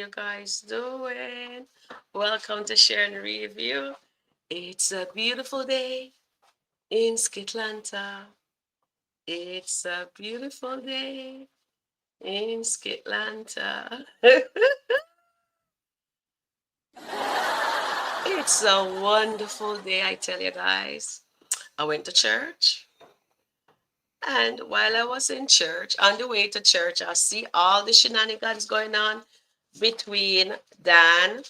You guys doing? Welcome to Sharon Review. It's a beautiful day in SkitLanta. It's a beautiful day in SkitLanta. It's a wonderful day, I tell you guys. I went to church, and while I was in church, on the way to church, I see all the shenanigans going on between Dan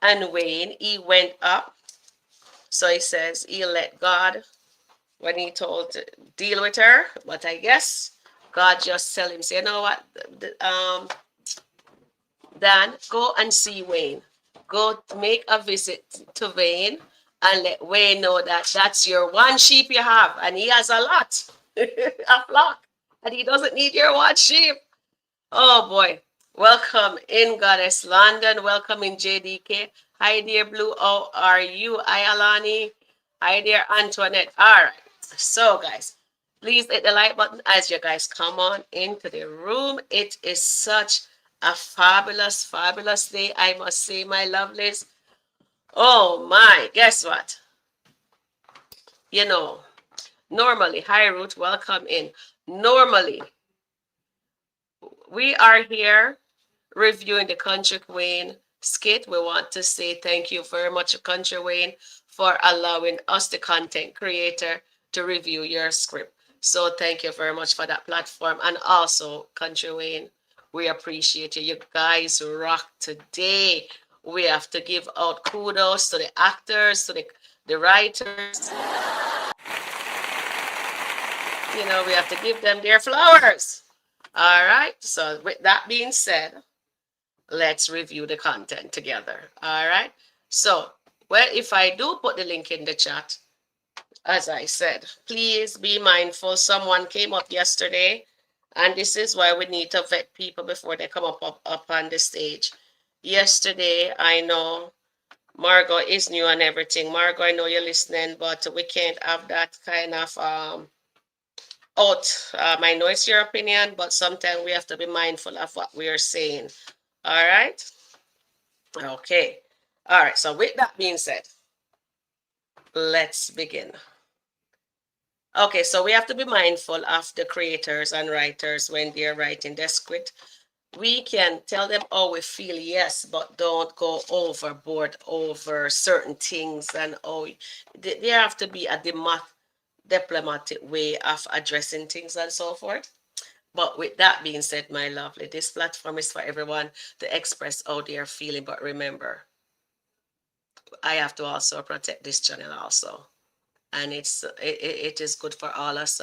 and Wayne. He went up. So he says he'll let God when he told to deal with her. But I guess God just tell him, say, you know what, Dan, go and see Wayne. Go make a visit to Wayne and let Wayne know that that's your one sheep you have. And he has a lot, a flock. And he doesn't need your one sheep. Oh boy. Welcome in Goddess London. Welcome in JDK. Hi dear Blue. How are you? Hi Alani. Hi dear Antoinette. All right. So guys, please hit the like button as you guys come on into the room. It is such a fabulous, fabulous day. I must say, my lovelies. Oh my, guess what? You know, normally, hi Ruth, welcome in. Normally, we are here reviewing the Kountry Wayne skit. We want to say thank you very much, Kountry Wayne, for allowing us, the content creator, to review your script. So thank you very much for that platform. And also, Kountry Wayne, we appreciate you. You guys rock today. We have to give out kudos to the actors, to the writers. We have to give them their flowers. All right. So with that being said, let's review the content together. All right. So, well, if I do put the link in the chat, as I said, please be mindful. Someone came up yesterday, and this is why we need to vet people before they come up on the stage. Yesterday, I know Margot is new and everything. Margot, I know you're listening, but we can't have that kind of out. I know it's your opinion, but sometimes we have to be mindful of what we are saying. All right. Okay. All right. So with that being said, let's begin. Okay, so we have to be mindful of the creators and writers when they're writing the script. We can tell them how we feel, yes, but don't go overboard over certain things. And there have to be a diplomatic way of addressing things and so forth. But with that being said, my lovely, this platform is for everyone to express how they are feeling. But remember, I have to also protect this channel also. And it is good for all us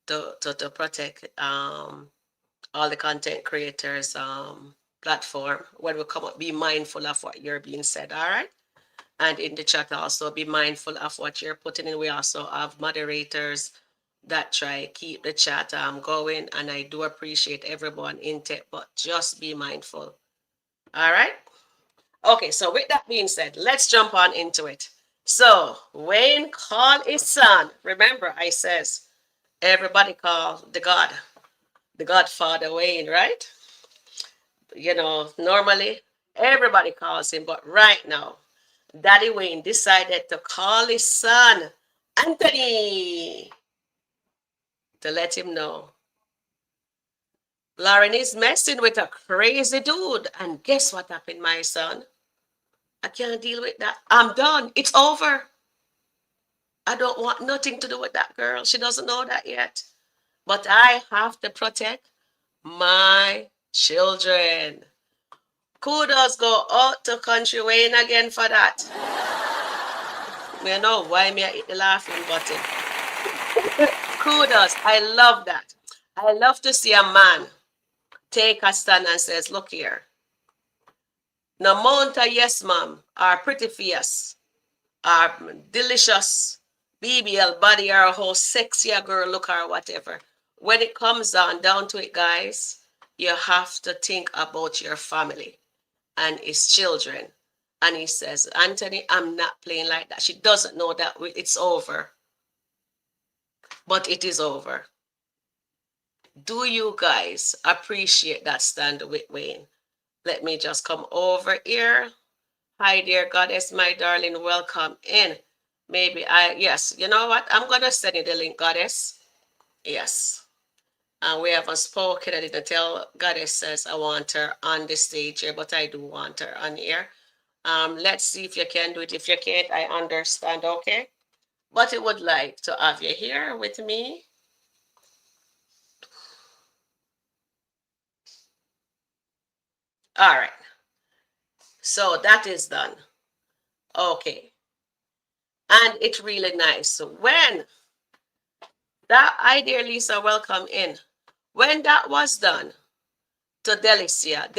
to protect all the content creators platform when we come up. Be mindful of what you're being said, all right? And in the chat also be mindful of what you're putting in. We also have moderators that try keep the chat going, and I do appreciate everyone in tech, but just be mindful. All right. Okay, so with that being said, let's jump on into it. So Wayne called his son. Remember, I says everybody call the Godfather Wayne, right? Normally everybody calls him, but right now, Daddy Wayne decided to call his son Anthony to let him know Lauren is messing with a crazy dude. And guess what happened, my son? I can't deal with that. I'm done. It's over. I don't want nothing to do with that girl. She doesn't know that yet. But I have to protect my children. Kudos go out to Kountry Wayne again for that. You know why me I hit the laughing button. Kudos. I love that. I love to see a man take a stand and says, look here. No mount a yes, ma'am, or pretty face, or delicious BBL body, or how sexy a girl look, or whatever. When it comes down to it, guys, you have to think about your family and his children. And he says, Anthony, I'm not playing like that. She doesn't know that it's over. But it is over. Do you guys appreciate that stand with Wayne? Let me just come over here. Hi, dear goddess, my darling, welcome in. Yes, you know what? I'm going to send you the link, goddess. Yes. And we haven't spoken. I didn't tell goddess says I want her on the stage here, but I do want her on here. Let's see if you can do it. If you can't, I understand, okay? But I would like to have you here with me. All right. So that is done. Okay. And it's really nice. So when that idea, Lisa, welcome in. When that was done to Delisia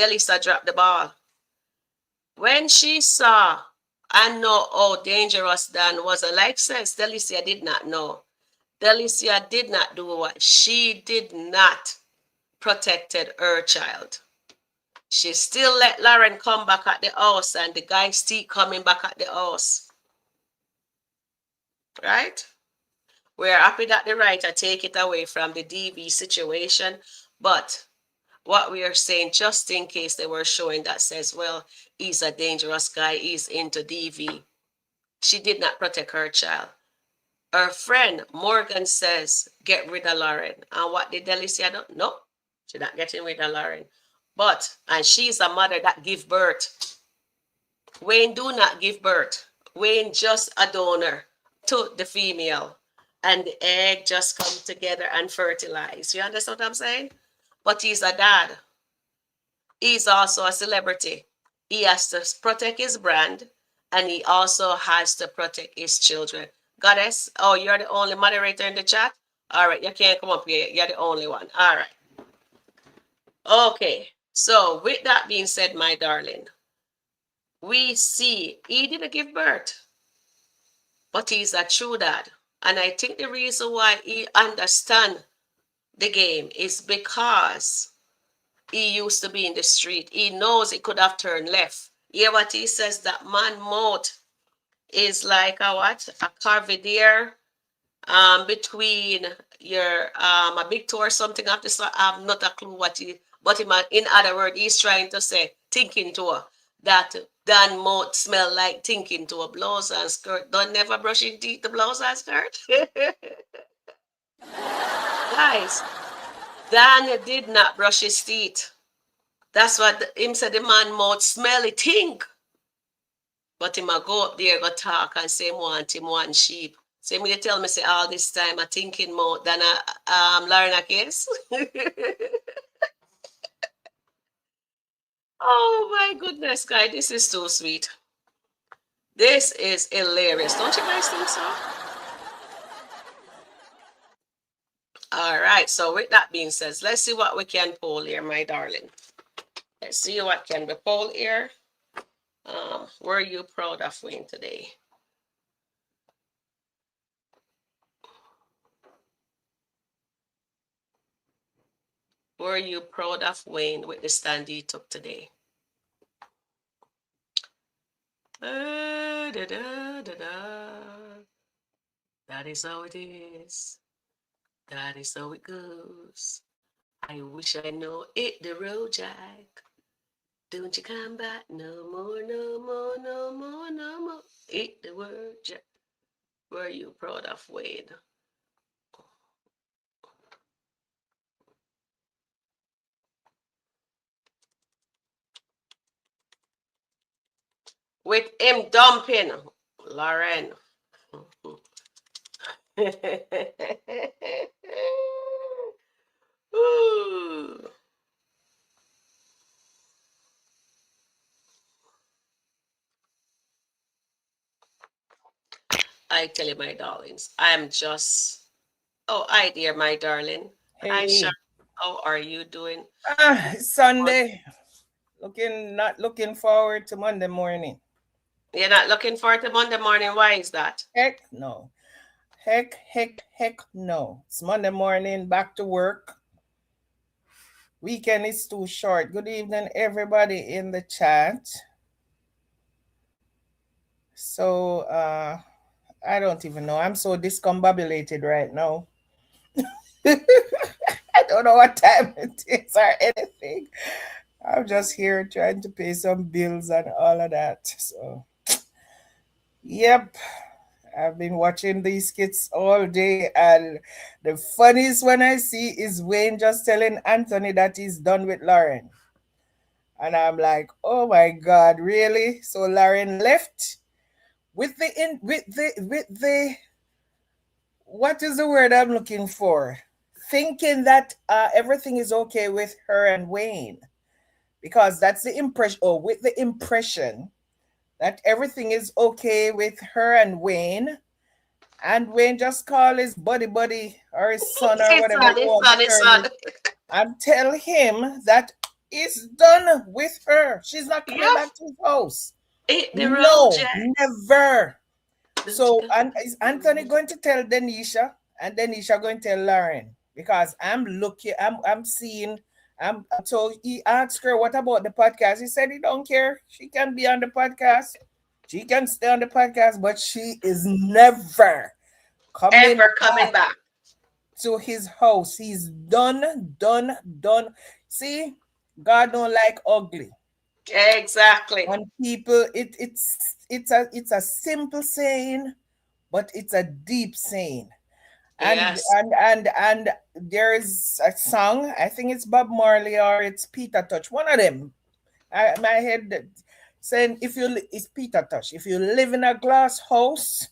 dropped the ball. When she saw and know how dangerous Dan was, like says, Delisia did not know. Delisia did not do what? She did not protected her child. She still let Lauren come back at the house and the guy still coming back at the house. Right? We're happy that the writer take it away from the DV situation, but what we are saying, just in case they were showing that says, well, he's a dangerous guy, he's into DV. She did not protect her child. Her friend Morgan says, get rid of Lauren. And what did Delisia do? No, she's not getting rid of Lauren. And she's a mother that give birth. Wayne do not give birth. Wayne just a donor to the female. And the egg just come together and fertilize. You understand what I'm saying? But he's a dad. He's also a celebrity. He has to protect his brand and he also has to protect his children. Goddess, oh, you're the only moderator in the chat? All right, you can't come up here. You're the only one. All right. Okay, so with that being said, my darling, we see he didn't give birth, but he's a true dad. And I think the reason why he understands the game is because he used to be in the street. He knows he could have turned left. Hear what he says, that man mouth is like a what? A carvidier between your a big toe or something of the sort. I have not a clue what he, but in other words, he's trying to say thinking to her that Dan mouth smell like thinking to a blouse and skirt. Don't never brush your teeth, the blouse and skirt. Guys, Dan did not brush his teeth. That's what him said, the man mouth smelly think. But him a go up there, go talk and say him want sheep. So him they tell me say all this time I thinking more than a learn a case. Oh my goodness, guys, this is too sweet. This is hilarious. Don't you guys think so? All right, so with that being said, let's see what we can pull here, my darling. Let's see what can be pulled here. Were you proud of Wayne today? Were you proud of Wayne with the stand he took today? That is how it is. That is how it goes. I wish I know it the road, Jack. Don't you come back no more, no more, no more, no more. Eat the word, Jack. Were you proud of Wayne? With him dumping Lauren. Ooh. I tell you, my darlings, I'm just. Oh, hi, dear, my darling. Hi, Hey, Sharon. How are you doing? it's Sunday. Not looking forward to Monday morning. You're not looking forward to Monday morning. Why is that? Heck no. Heck no. It's Monday morning, back to work. Weekend is too short. Good evening, everybody in the chat. So, I don't even know. I'm so discombobulated right now. I don't know what time it is or anything. I'm just here trying to pay some bills and all of that. So, yep, I've been watching these skits all day, and the funniest one I see is Wayne just telling Anthony that he's done with Lauren. And I'm like, oh my God, really? So Lauren left with the what is the word I'm looking for? Thinking that everything is okay with her and Wayne, because that's the impression, or with the impression that everything is okay with her and Wayne just call his buddy or his son or It's whatever on, you it's want to on, it's term on. it, and tell him that it's done with her. She's not coming Yep. back to his house. Hit the road, No, Jack. never. So, and is Anthony going to tell Denisha, and Denisha going to tell Lauren? Because I'm looking, I'm seeing, so he asked her, what about the podcast? He said he don't care. She can be on the podcast. She can stay on the podcast, but she is never coming Ever back coming back. to his house. He's done, done, done. See, God don't like ugly. Exactly. And people, it's a simple saying, but it's a deep saying. And Yes. and and and there is a song. I think it's Bob Marley or it's Peter Touch. One of them. My head saying, it's Peter Touch. If you live in a glass house,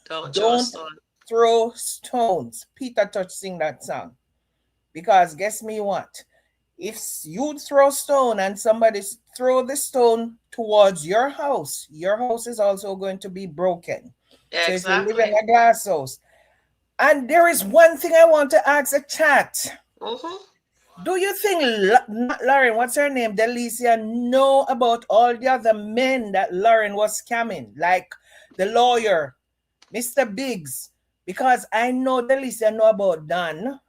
Don't don't trust on. throw stones. Peter Touch sing that song. Because guess me what? If you throw stone and somebody throw the stone towards your house is also going to be broken. So if you live in Exactly. a glass house, and there is one thing I want to ask the chat. Mm-hmm. Do you think not Lauren, what's her name, Delisia, know about all the other men that Lauren was scamming, like the lawyer, Mr. Biggs? Because I know Delisia know about Dan.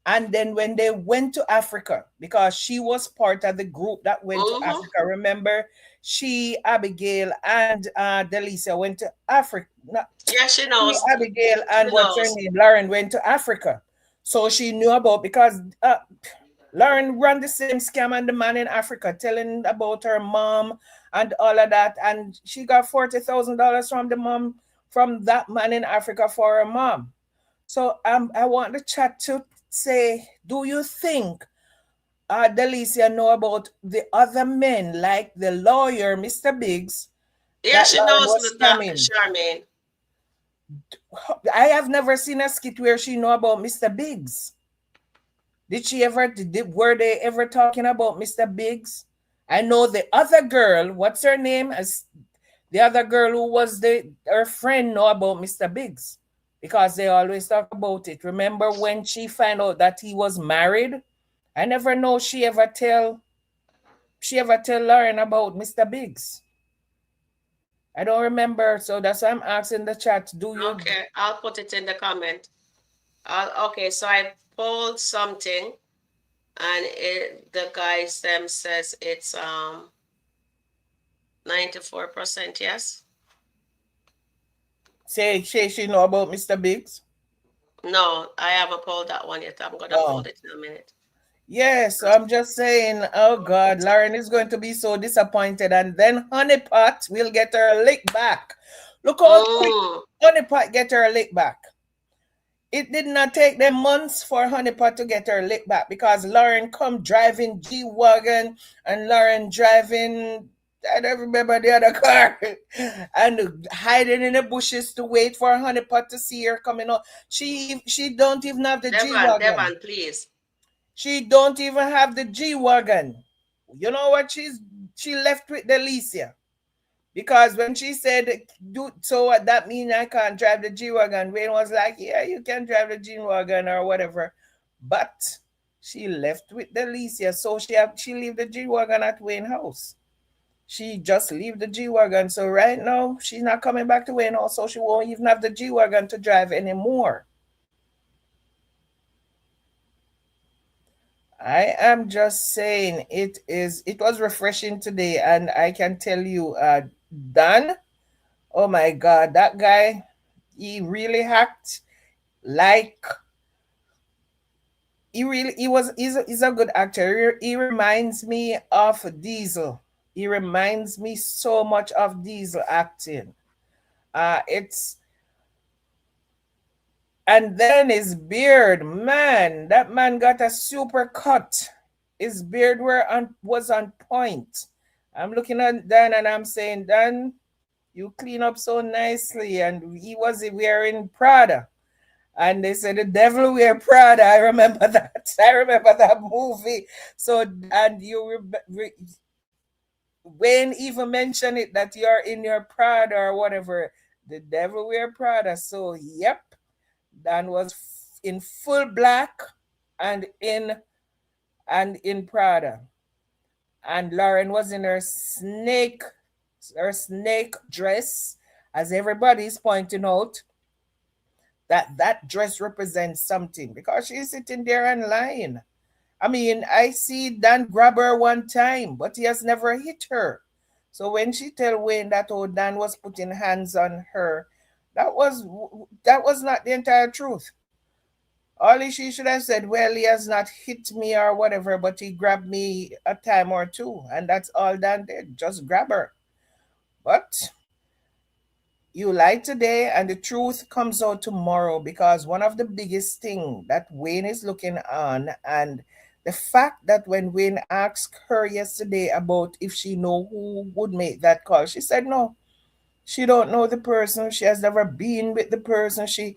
And then when they went to Africa, because she was part of the group that went to Mm-hmm. Africa, remember, she, Abigail, and Delisa went to Africa. Yeah, she She, knows. Abigail, and She what's her knows. name, Lauren, went to Africa. So she knew about, because Lauren ran the same scam and the man in Africa, telling about her mom and all of that. And she got $40,000 from the mom, from that man in Africa for her mom. So I want the chat to say, do you think Delisia know about the other men, like the lawyer, Mr. Biggs, Yeah, that she Lauren knows was that scamming? Charmaine. I have never seen a skit where she know about Mr. Biggs. Did she ever? Were they ever talking about Mr. Biggs? I know the other girl. What's her name? As the other girl who was her friend know about Mr. Biggs, because they always talk about it. Remember when she found out that he was married? I never know she ever tell Lauren about Mr. Biggs. I don't remember, so that's why I'm asking the chat. Do you? Okay, I'll put it in the comment. Okay, so I pulled something and the guys them says it's 94% yes. Say she know about Mr. Biggs? No, I haven't pulled that one yet. I'm gonna pull Oh. it in a minute. Yes, so I'm just saying, oh God, Lauren is going to be so disappointed, and then Honeypot will get her lick back. Look how quick Mm, Honeypot get her lick back. It did not take them months for Honeypot to get her lick back, because Lauren come driving G-Wagon and Lauren driving, I don't remember the other car, and hiding in the bushes to wait for Honeypot to see her coming on. She don't even have the Devon, G-Wagon. Devon, please. She don't even have the G-Wagon. You know what she left with Delisia. Because when she said, do so what that mean I can't drive the G-Wagon, Wayne was like, yeah, you can drive the G-Wagon or whatever. But she left with Delisia, so she leave the G-Wagon at Wayne house. She just leave the G-Wagon. So right now, she's not coming back to Wayne house, so she won't even have the G-Wagon to drive anymore. I am just saying it was refreshing today, and I can tell you, Dan, oh my God, that guy, he really hacked like he's a good actor. He reminds me of Diesel. He reminds me so much of Diesel acting. It's And then his beard, man, that man got a super cut. His beard was on point. I'm looking at Dan and I'm saying, Dan, you clean up so nicely. And he was wearing Prada. And they said the devil wear Prada. I remember that. I remember that movie. So and Wayne even mentioned it that you're in your Prada or whatever. The devil wear Prada. So yep, Dan was in full black and in Prada, and Lauren was in her snake dress, as everybody's pointing out that dress represents something because she's sitting there and lying. I mean, I see Dan grab her one time, but he has never hit her. So when she tell Wayne that old Dan was putting hands on her, that was that was not the entire truth. Only she should have said, well, he has not hit me or whatever, but he grabbed me a time or two. And that's all Dan did. Just grab her. But you lied today and the truth comes out tomorrow, because one of the biggest thing that Wayne is looking on, and the fact that when Wayne asked her yesterday about if she know who would make that call, she said no. She don't know the person. She has never been with the person. She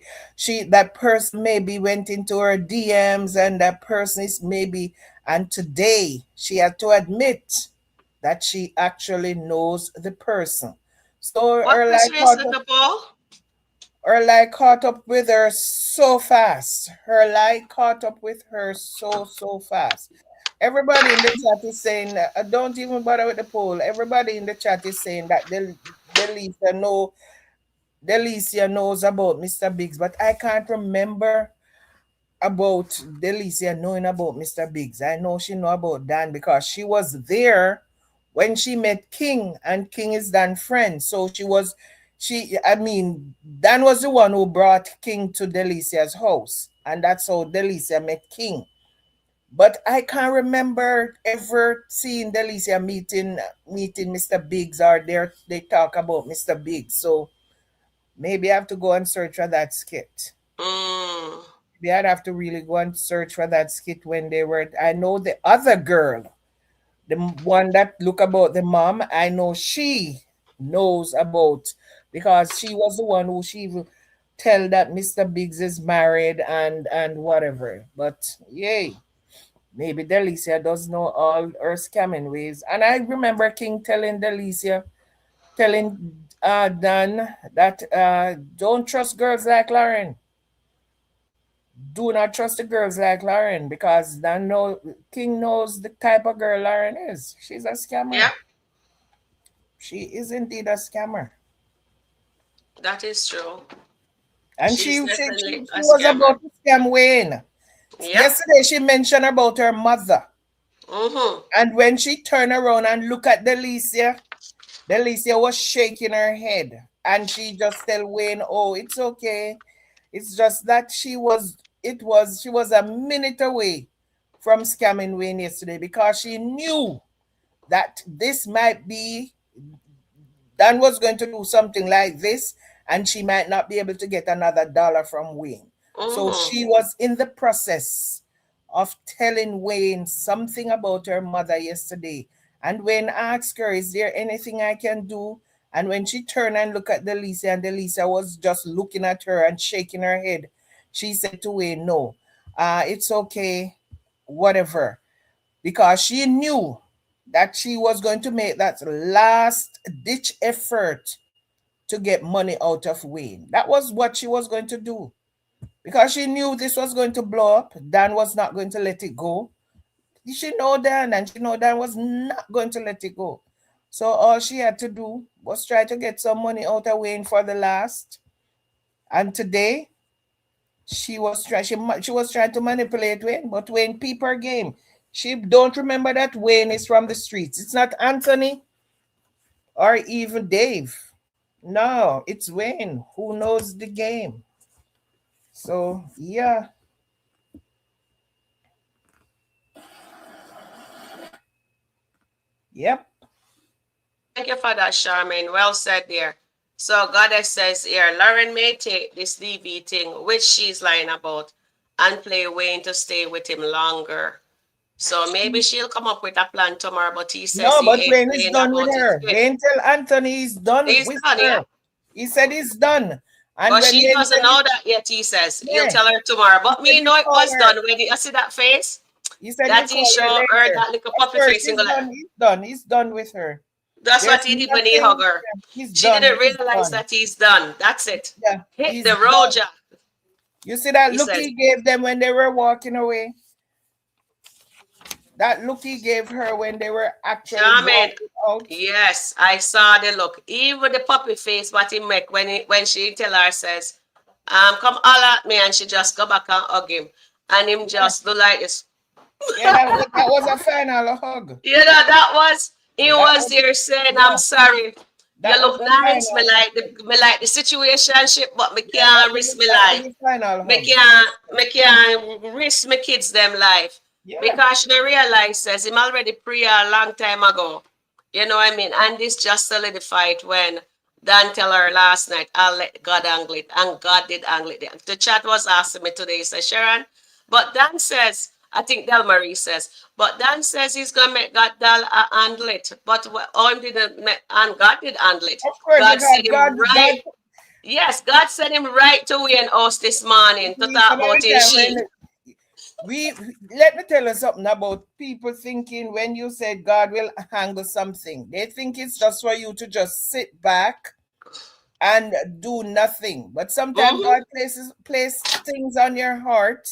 that person maybe went into her DMs, and that person is maybe, and today she had to admit that she actually knows the person. So What was raising the ball? her lie caught up with her so fast. Her lie caught up with her so fast. Everybody in the chat is saying, don't even bother with the poll. Everybody in the chat is saying that Delisa know Delisia knows about Mr. Biggs, but I can't remember about Delisia knowing about Mr. Biggs. I know she know about Dan because she was there when she met King, and King is Dan's friend. So I mean, Dan was the one who brought King to Delicia's house, and that's how Delicia met King. But I can't remember ever seeing Delicia meeting Mr. Biggs, or they talk about Mr. Biggs. So maybe I have to go and search for that skit. Mm. Maybe I'd have to really go and search for that skit when they were. I know the other girl, the one that look about the mom. I know she knows about, because she was the one who she will tell that Mr. Biggs is married and whatever. But yay, maybe Delicia does know all her scamming ways. And I remember King telling Dan that don't trust girls like Lauren. Do not trust the girls like Lauren, because King knows the type of girl Lauren is. She's a scammer. Yeah, She is indeed a scammer. that is true. And She's she definitely a was scammer. about to scam Wayne. Yep. Yesterday she mentioned about her mother. Mm-hmm. And when she turned around and looked at Delisia was shaking her head. And she just tell Wayne, oh, it's okay. It's just that she was a minute away from scamming Wayne yesterday, because she knew that this might be Dan was going to do something like this, and she might not be able to get another dollar from Wayne. So Mm-hmm. she was in the process of telling Wayne something about her mother yesterday. And Wayne asked her, is there anything I can do? And when she turned and looked at Delisa, and Delisa was just looking at her and shaking her head, she said to Wayne, no, it's okay, whatever, because she knew that she was going to make that last ditch effort to get money out of Wayne. That was what she was going to do, because she knew this was going to blow up. Dan was not going to let it go. She know Dan, and she know Dan was not going to let it go. So all she had to do was try to get some money out of Wayne for the last. And today she was trying to manipulate Wayne, but Wayne peep her game. She don't remember that Wayne is from the streets. It's not Anthony or even Dave. No, it's Wayne who knows the game. So yeah, Yep. Thank you for that, Charmaine. Well said there. So Goddess says here, Lauren may take this DV thing, which she's lying about, and play Wayne to stay with him longer. So maybe she'll come up with a plan tomorrow, but he says No, he but ain't Wayne is playing done with about it her. yet. Wayne tell Anthony he's done He's with done, yeah? her. He said he's done. And But when she Wayne doesn't said, know that yet, he says. He'll yeah, tell her tomorrow. he But said me he'll know it call was her. done when you see that face? He said he'll That he call her show her later. that little Of puppy course, face. he's Single like, done. He's done. He's done with her. that's There's what he did when he hug nothing. her. He's She done. didn't He's realize done. that he's done. That's it. Yeah, Hit he's the road, done. Jack. You see that He look says, he gave them when they were walking away? That look he gave her when they were actually Charmaine, walking out? yes, I saw the look. Even the puppy face, what he make when she tell her says, come all at me, and she just go back and hug him. And him Yeah, just do like this. yeah, that was a final hug. You know, that was he That was was, there saying, yeah, I'm sorry. You that was look the nice. final. Me like the situationship, but me Yeah, that can't was risk my that was life. the final Me hug. can't risk my kids them life. Yeah, Because she don't realize says him already pray a long time ago. You know what I mean? And this just solidified when Dan tell her last night, I'll let God angle it. And God did angle it. The chat was asking me today, he says, Sharon, but Dan says, I think Del Marie says, but Dan says he's gonna make God Dal handle it. But all didn't make, and God did handle it. of course, God because said him God, right. Yes, God sent him right to Wayne House this morning to see, talk some of about the his time sheep. when we let me tell you something about people thinking when you said God will handle something, they think it's just for you to just sit back and do nothing. But sometimes Mm-hmm. God place things on your heart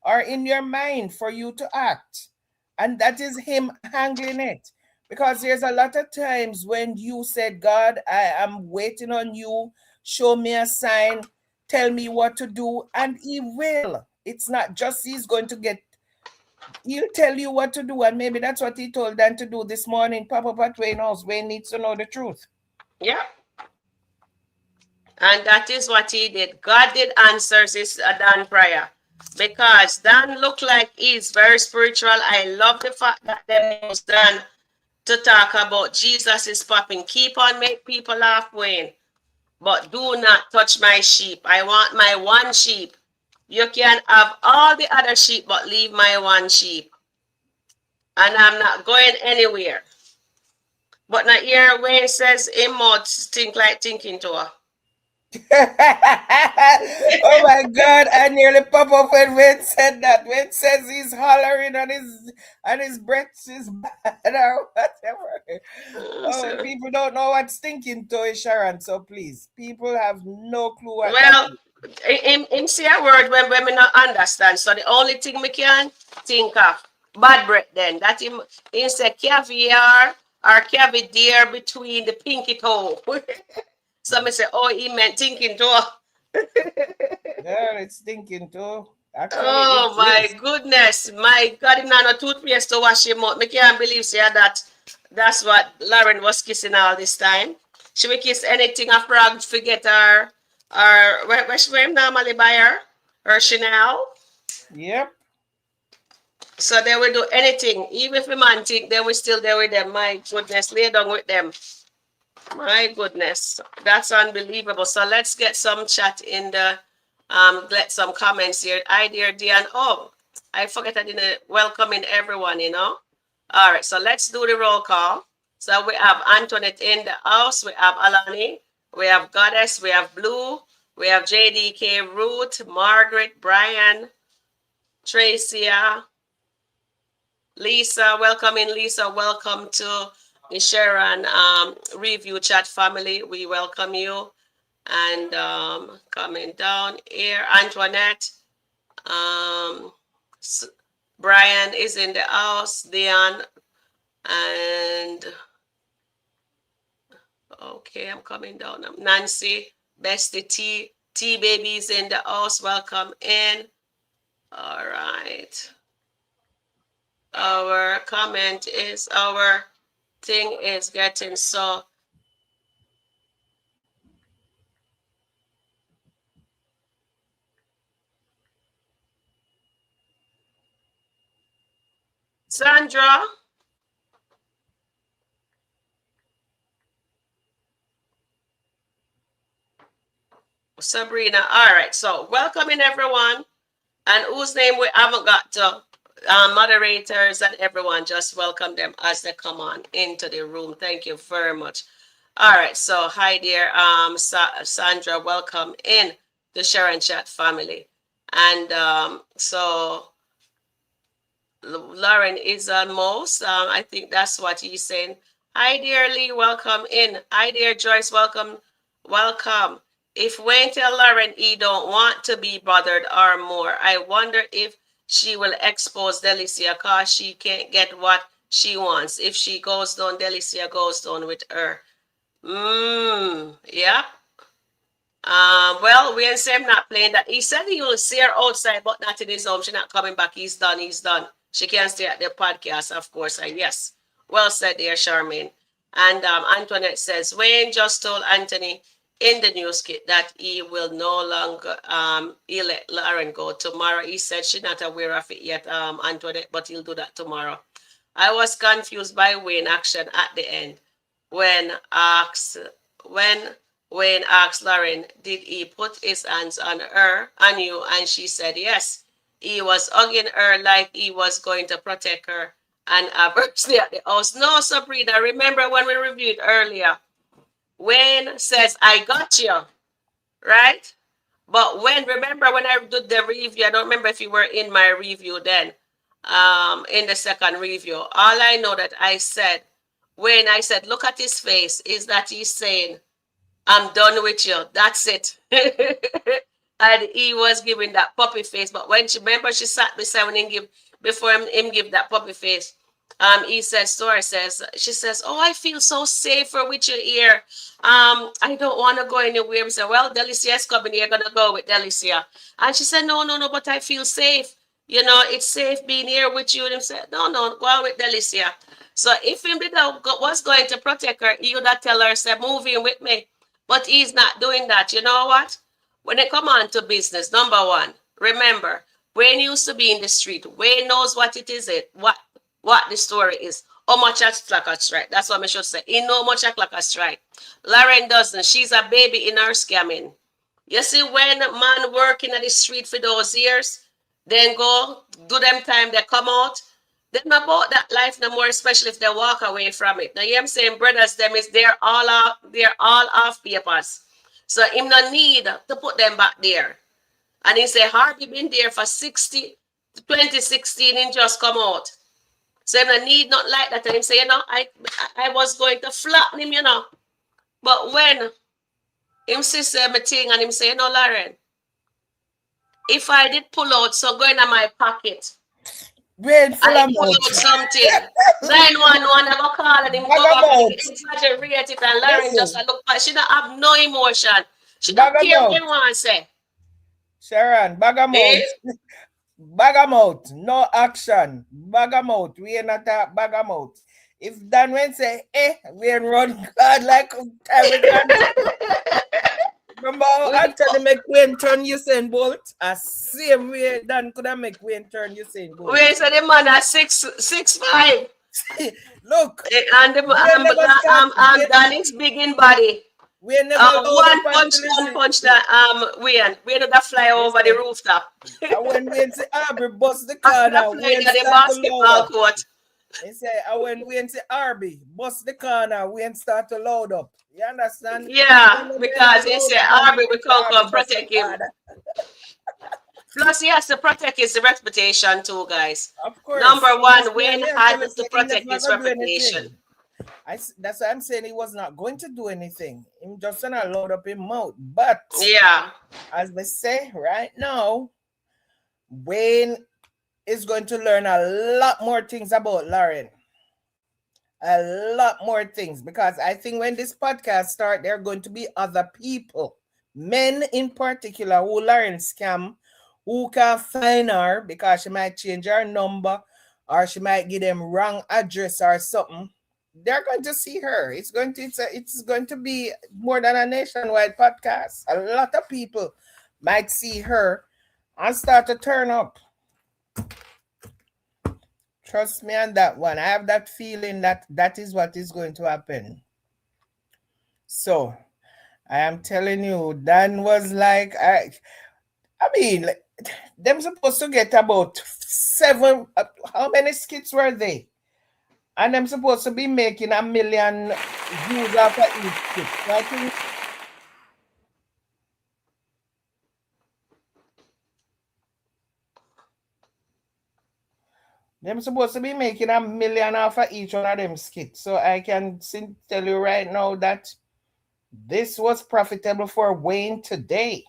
or in your mind for you to act. And that is him handling it. Because there's a lot of times when you said, God, I am waiting on you, show me a sign, tell me what to do, and he will. It's not just he's going to get, he'll tell you what to do. And maybe that's what he told Dan to do this morning. Papa Pat Wayne House. Wayne needs to know the truth. Yeah. And that is what he did. God did answer his Dan prayer. Because Dan looked like he's very spiritual. I love the fact that they use Dan to talk about Jesus is popping. Keep on make people laugh, Wayne. But do not touch my sheep. I want my one sheep. You can have all the other sheep, but leave my one sheep. And I'm not going anywhere. But now here Wayne says him mouth stink like thinking to her. Oh my God! I nearly pop up when Wayne said that. Wayne says he's hollering and his breath is bad or whatever. Oh, So, people don't know what stinking toe is, Sharon. So please, people have no clue what that well, is. him say a word when me not understand. So the only thing me can think of, bad breath then. That him say caviar or caviar between the pinky toe. So me say, oh, he meant thinking toe. Yeah, it's stinking toe. Actually, it Oh is. my goodness, my God, him not no toothpaste to wash him out. Me can't believe say that. That's what Lauren was kissing all this time. She will kiss anything a frog forget her, or where she where him normally buy her, her Chanel. Yep. So they will do anything, even if a man think they will still there with them. My goodness, lay down with them. My goodness, that's unbelievable. So let's get some chat in the get some comments here. Hi dear Diane. Oh, I forget I didn't welcoming everyone, you know. All right, so let's do the roll call. So we have Antoinette in the house, we have Alani, we have Goddess, we have Blue, we have JDK, Ruth, Margaret, Brian, Tracia, Lisa, welcome in Lisa. Welcome to the Sharon review chat family. We welcome you. And coming down here, Antoinette. Um, Brian is in the house. Dion and okay, I'm coming down. Nancy, Bestie T baby's in the house. Welcome in. All right. Our comment is our thing is getting so. Sandra, Sabrina. All right. So welcoming everyone. And whose name we haven't got to. Moderators and everyone, just welcome them as they come on into the room. Thank you very much. All right. So hi there, Sandra. Welcome in the Sharon Chat family. And so Lauren is on most. I think that's what he's saying. Hi, dear Lee, welcome in. Hi, dear Joyce, welcome. Welcome. If Wayne tell Lauren he don't want to be bothered or more, I wonder if she will expose Delisia because she can't get what she wants. If she goes down, Delisia goes down with her. Yeah. Well, Wayne said I'm not playing that. He said he will see her outside, but not in his home. She's not coming back. He's done. He's done. She can stay at the podcast, of course. And yes, well said there, Charmaine. And Antoinette says, Wayne just told Anthony in the news kit that he will no longer he'll let Lauren go tomorrow. He said she's not aware of it yet, Antoinette, but he'll do that tomorrow. I was confused by Wayne action at the end when asked when Wayne asked Lauren, did he put his hands on you? And she said yes. He was hugging her like he was going to protect her and have her stay at the house. No, Sabrina, remember when we reviewed earlier, Wayne says, I got you, right? But remember when I did the review, I don't remember if you were in my review then, in the second review. All I know that I said, when I said, look at his face, is that he's saying, I'm done with you. That's it. And he was giving that puppy face. But when she remember she sat beside when him give before him give that puppy face. He says, Sora says, she says, oh, I feel so safer with you here. I don't want to go anywhere. I said, well, Delisia is coming here, gonna go with Delisia. And she said, no, no, no, but I feel safe. You know, it's safe being here with you. And he said, no, no, go on with Delisia. So if him was going to protect her, he would have tell her, say, move in with me. But he's not doing that. You know what? When it come on to business, number one, remember, Wayne used to be in the street. Wayne knows what it is, what the story is. How much a clock a strike. That's what I should say. He know much a clock a strike. Lauren doesn't. She's a baby in her scamming. You see, when man working at the street for those years, then go do them time, they come out. They're not about that life no more, especially if they walk away from it. Now, I'm saying brothers, them is they're all off papers. So him no need to put them back there. And he say, Harvey been there for 2016 and just come out. So him no need not like that. And him say, you know, I was going to flatten him, you know. But when him see my thing and him say, you know, Lauren, if I did pull out, so go in my pocket. Brain full I of pull mouth. out something. 911 never call and him go back and exaggerate it and Lauren just look back. She don't have no emotion. She don't care what anyone say. Sharon, Eh? Bagamouth, no action. Bagamouth, we ain't not a bagamouth. If Dan Wayne say, we ain't run God like time again. Remember how Anthony make Wayne turn Usain Bolt? A same way Dan could have make Wayne turn Usain Bolt. Wayne said the man at 6'5". Look, And the Danny's big in body. We never one punch that Wayne did that fly over the rooftop. And when Wayne say Arby bust the corner, Wayne the start to basketball load up. court. He say, and when Wayne say Arby bust the corner, Wayne start to load up. You understand? Yeah, because he said Arby will come protect him. Plus, he has to protect his reputation too, guys. Of course. Number one, Wayne has to protect his reputation. That's why I'm saying he was not going to do anything. Him just gonna load up his mouth. But yeah, as we say right now, Wayne is going to learn a lot more things about Lauren. A lot more things, because I think when this podcast starts, there are going to be other people, men in particular, who Lauren scam, who can find her because she might change her number or she might give them wrong address or something. They're going to see her. It's going to be more than a nationwide podcast. A lot of people might see her and start to turn up. Trust me on that one. I have that feeling that is what is going to happen. So, I am telling you, Dan was like, I mean, like, them supposed to get about seven. How many skits were they? And them supposed to be making 1 million views after each skit. So I think them supposed to be making 1 million after each one of them skits. So I can tell you right now that this was profitable for Wayne today.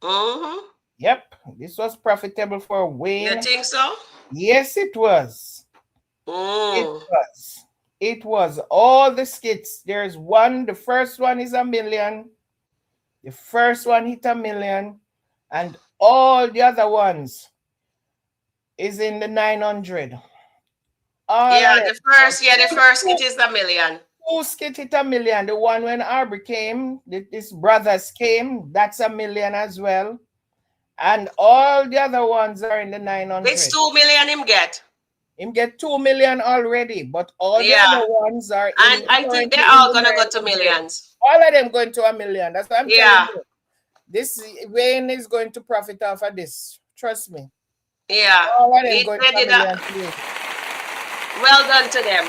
Mm-hmm. Yep, this was profitable for You Wayne. think so? Yes, it was. It Mm. was. It was all the skits. There's one, the first one is 1 million. The first one hit 1 million. And all the other ones is in the 900. All of Yeah, them. the first it is 1 million. Two skit hit 1 million. The one when Aubrey came, this brothers came, that's 1 million as well. And all the other ones are in the Which 900. 2 million him get? Him get 2 million already, but all the Yeah. other ones are And in I think they're currently in all the gonna go to 900. millions. All of them going to 1 million. That's what I'm telling Yeah. you. This Wayne is going to profit off of this. Trust me. Yeah. All of them It, going to they a did million a today. well done to them.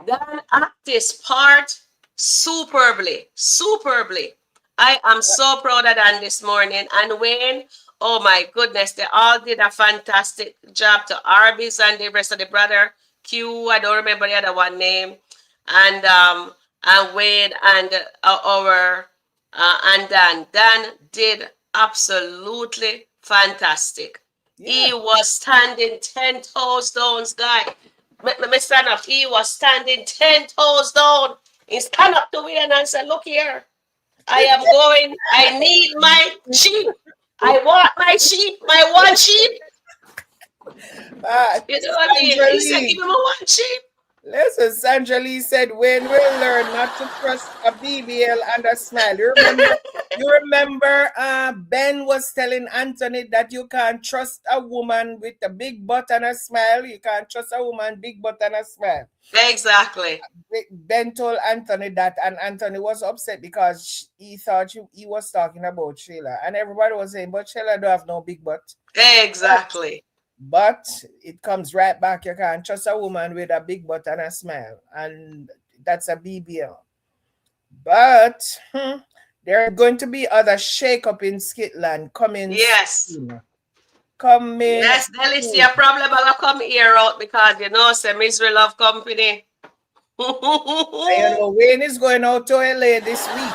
Dan act this part superbly. Superbly. I am so proud of Dan this morning. And Wayne, oh my goodness, they all did a fantastic job to Arby's and the rest of the brother. Q, I don't remember the other one name. And Wayne and our and Dan. Dan did absolutely fantastic. Yeah. He was standing 10 toes down, guy. Me stand up. He was standing 10 toes down. He stand up to me and said, look here. I am going. I need my sheep. I want my sheep. My one sheep. You know what I mean? Sandra He said, Lee. give me my one sheep. Listen, Sandra Lee said, Wayne will learn not to trust a BBL and a smile. You remember Ben was telling Anthony that you can't trust a woman with a big butt and a smile. You can't trust a woman, big butt and a smile. Exactly. Ben told Anthony that, and Anthony was upset because he thought he was talking about Sheila. And everybody was saying, but Sheila don't have no big butt. Exactly. But it comes right back. You can't trust a woman with a big butt and a smile. And that's a BBL. But there are going to be other shake-up in Skitland coming Yes. soon. Coming Yes, soon. Delisia problem I come here out because you know say misery love company. Wayne is going out to LA this week.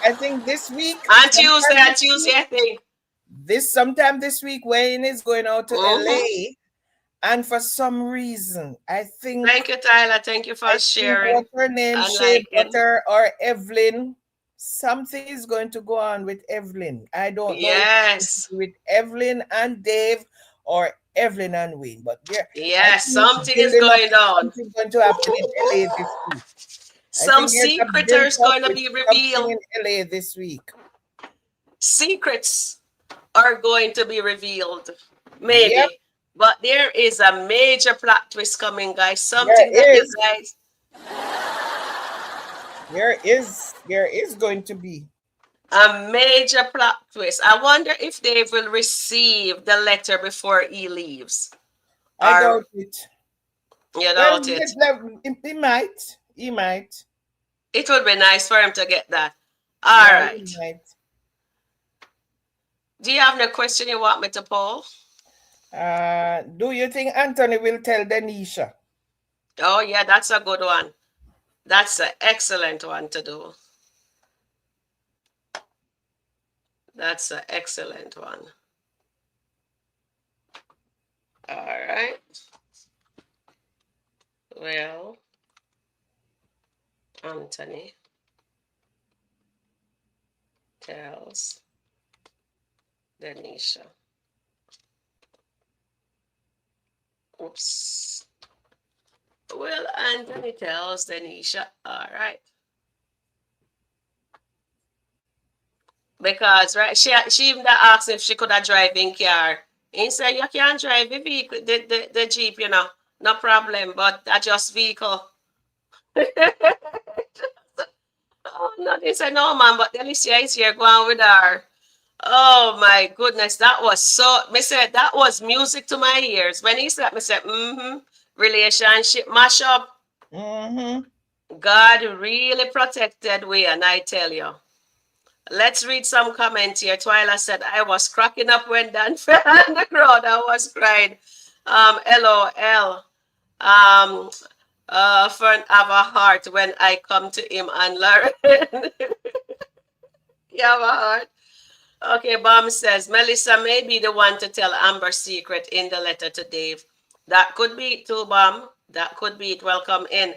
I think this week. On Tuesday, I think. Sometime this week, Wayne is going out to Mhm. LA. And for some reason, I think Thank you, Tyler. Thank you for sharing. what's her name, And Shea liking. Butter or Evelyn. Something is going to go on with Evelyn. I don't know if it's Yes. with Evelyn and Dave or Evelyn and Wayne, but Yes, something is going on. something going to happen in LA this week. I Some think there's a secret build is up going to with be something revealed. in LA this week. Secrets are going to be revealed. Maybe. Yep, But there is a major plot twist coming, guys. there Something that you is. guys. There is going to be. A major plot twist. I wonder if Dave will receive the letter before he leaves. I Or doubt it. you Well, doubt it. he might. He might. It would be nice for him to get that. All Yeah, right. he might. Do you have any question you want me to poll? Do you think Anthony will tell Denisha? Oh, yeah, that's a good one. That's an excellent one to do. That's an excellent one. All right. Well, Anthony tells Denisha. Oops. Well, Anthony tells Denisha. All right. Because right, she even asked if she could have driving car. He said you can drive the vehicle, the Jeep, you know, no problem, but that's just vehicle. Oh nothing said no, man. But Delisia is here going with her. Oh my goodness, that was so. Me said that was music to my ears. When he said, me said, relationship mashup. Mm-hmm. God really protected we, and I tell you. Let's read some comments here. Twyla said, I was cracking up when Dan fell in the crowd. I was crying. LOL. Um, Fern have a heart when I come to him and Lauren. You have a heart. Okay, Bam says, Melissa may be the one to tell Amber's secret in the letter to Dave. That could be it too, Bam. That could be it. Welcome in.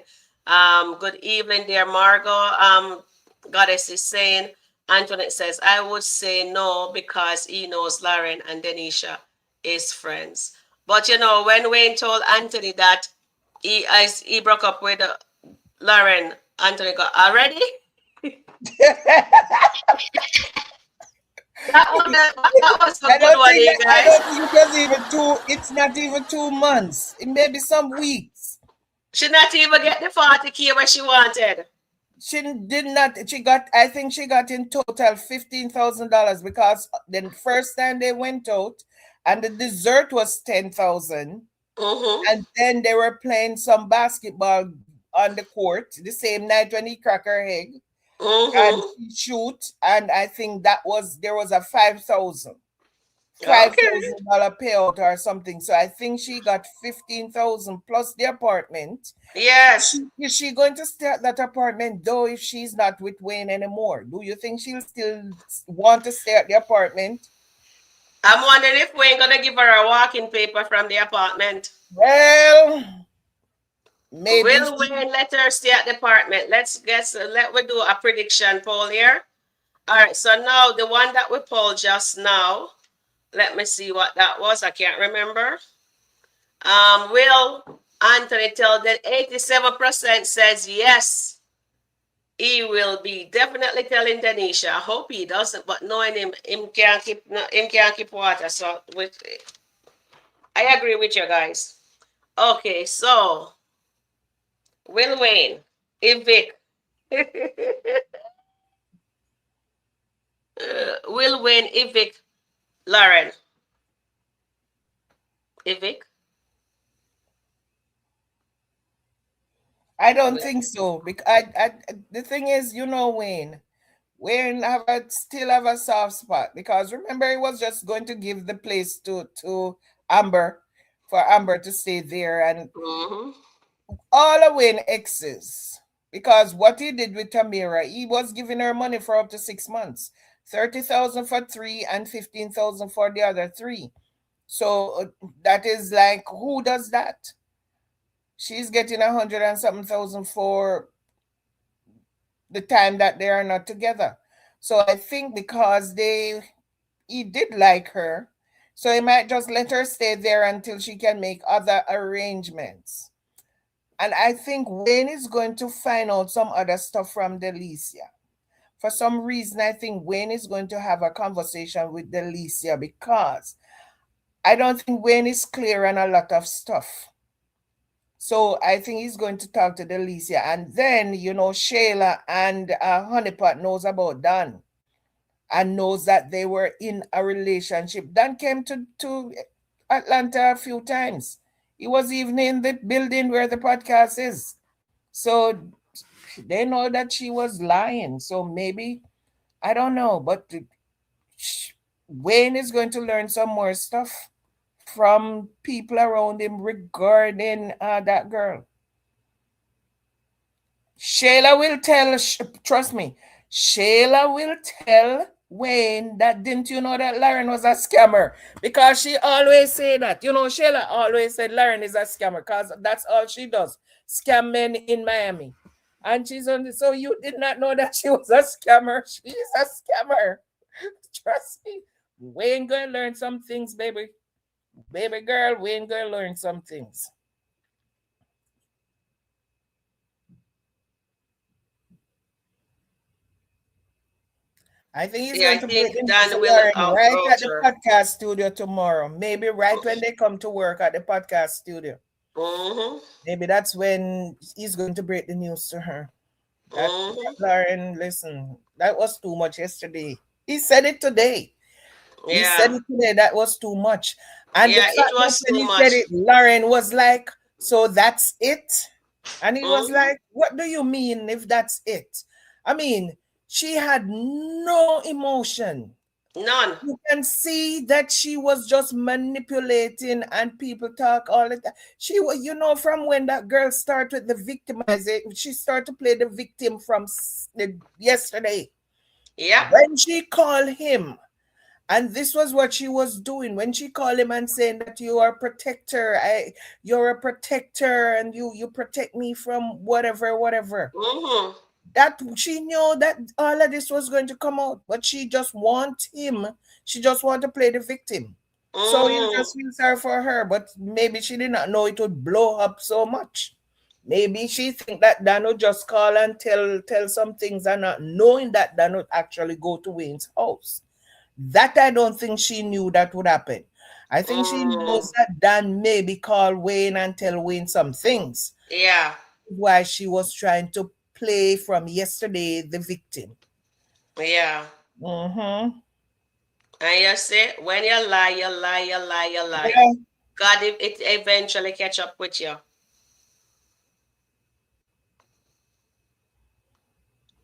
Good evening, dear Margot. Goddess is saying, Antoinette says, I would say no because he knows Lauren and Denisha is friends. But you know, when Wayne told Anthony that he broke up with Lauren, Anthony got already. That was a good one, you I guys. don't think it was even two. It's not even 2 months. It may be some weeks. She not even get the 40K where she wanted. She did not. She got. I think she got in total $15,000 because the first time they went out, and the dessert was 10,000, Mm-hmm. and then they were playing some basketball on the court the same night when he cracked her egg and Mm-hmm. she shoot, and I think there was a 5,000. five Okay. thousand dollar payout or something. So I think she got 15,000 plus the apartment. Yes. Is she going to stay at that apartment though if she's not with Wayne anymore? Do you think she'll still want to stay at the apartment? I'm wondering if Wayne gonna give her a walking paper from the apartment. Well, maybe Will Wayne let her stay at the apartment? Let's guess. Let we do a prediction poll here. All right. So now the one that we polled just now. Let me see what that was. I can't remember. Will Anthony tell that 87% says yes. He will be definitely telling Tanisha. I hope he doesn't, but knowing him can't keep water. So with I agree with you guys. Okay, so Will Wayne, evict. Will Wayne evict Lauren. Evict. I don't think so. Because the thing is, Wayne. Wayne still have a soft spot because remember he was just going to give the place to Amber for Amber to stay there and Mm-hmm. all of Wayne exes because what he did with Tamira, he was giving her money for up to 6 months, 30,000 for three and 15,000 for the other three. So that is like who does that? She's getting 100 and something thousand for the time that they are not together. So I think because he did like her, so he might just let her stay there until she can make other arrangements. And I think Wayne is going to find out some other stuff from Delisia. For some reason, I think Wayne is going to have a conversation with Delisia because I don't think Wayne is clear on a lot of stuff. So I think he's going to talk to Delisia. And then, Shayla and Honeypot knows about Dan and knows that they were in a relationship. Dan came to Atlanta a few times. He was even in the building where the podcast is. So they know that she was lying. So maybe, I don't know, but Wayne is going to learn some more stuff from people around him regarding that girl. Shayla will tell, trust me, Shayla will tell Wayne that didn't you know that Lauren was a scammer? Because she always say that. Shayla always said Lauren is a scammer because that's all she does. Scam men in Miami. And she's on so you did not know that she was a scammer. She's a scammer. Trust me. Wayne gonna learn some things, baby. Baby girl, Wayne gonna learn some things. I think he's See, I going to break think the news to Dan will Lauren right at approach the her. podcast studio tomorrow. Maybe right when they come to work at the podcast studio. Mm-hmm. Maybe that's when he's going to break the news to her. That Mm-hmm. Lauren, listen, that was too much yesterday. He said it today. He said Yeah. it today. That was too much. And the Yeah, it fact that was when too he said much. it, Lauren was like, "So that's it?" And he was Mm-hmm. like, "What do you mean if that's it?" I mean, she had no emotion. None. You can see that she was just manipulating and people talk all the time. She was, from when that girl started the victimization, she started to play the victim from yesterday. Yep. When she called him, and this was what she was doing when she called him and saying that you are a protector, you're a protector, and you protect me from whatever, whatever. Mm-hmm. That she knew that all of this was going to come out, but she just want him. She just want to play the victim. So you Mm-hmm. just feel sorry for her, but maybe she did not know it would blow up so much. Maybe she think that Dan would just call and tell some things and not knowing that Dan would actually go to Wayne's house. That I don't think she knew that would happen. I think she Mm. knows that Dan maybe call Wayne and tell Wayne some things. Yeah. Why she was trying to play from yesterday the victim. Yeah. Mm-hmm. And you see, when you lie, you lie, you lie, you lie. Yeah. God, it eventually catch up with you.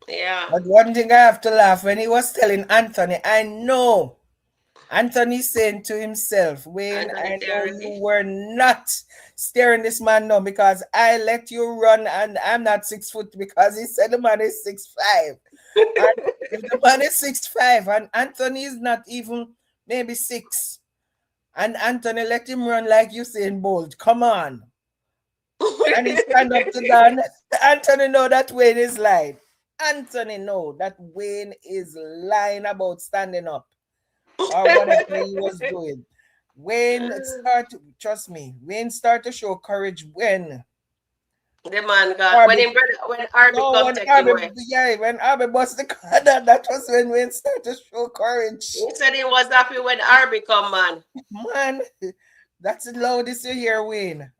Yeah. But one thing I have to laugh when he was telling Anthony, I know Anthony saying to himself, Wayne, Anthony I know you Therapy. were not staring this man down because I let you run and I'm not 6 foot because he said the man is 6'5". And if the man is 6'5" and Anthony is not even maybe 6, and Anthony let him run like Usain Bolt, come on. And he stand up to Dan. Anthony know that Wayne is lying. Anthony know that Wayne is lying about standing up or whatever he was doing. Wayne start, trust me, Wayne start to show courage when The man got when Arby, him brother when Arby no, come when take him Arby, away. yeah, when Arby bust the corner, that was when Wayne start to show courage. He said he was happy when Arby come, man. Man, that's the loudest you hear, Wayne.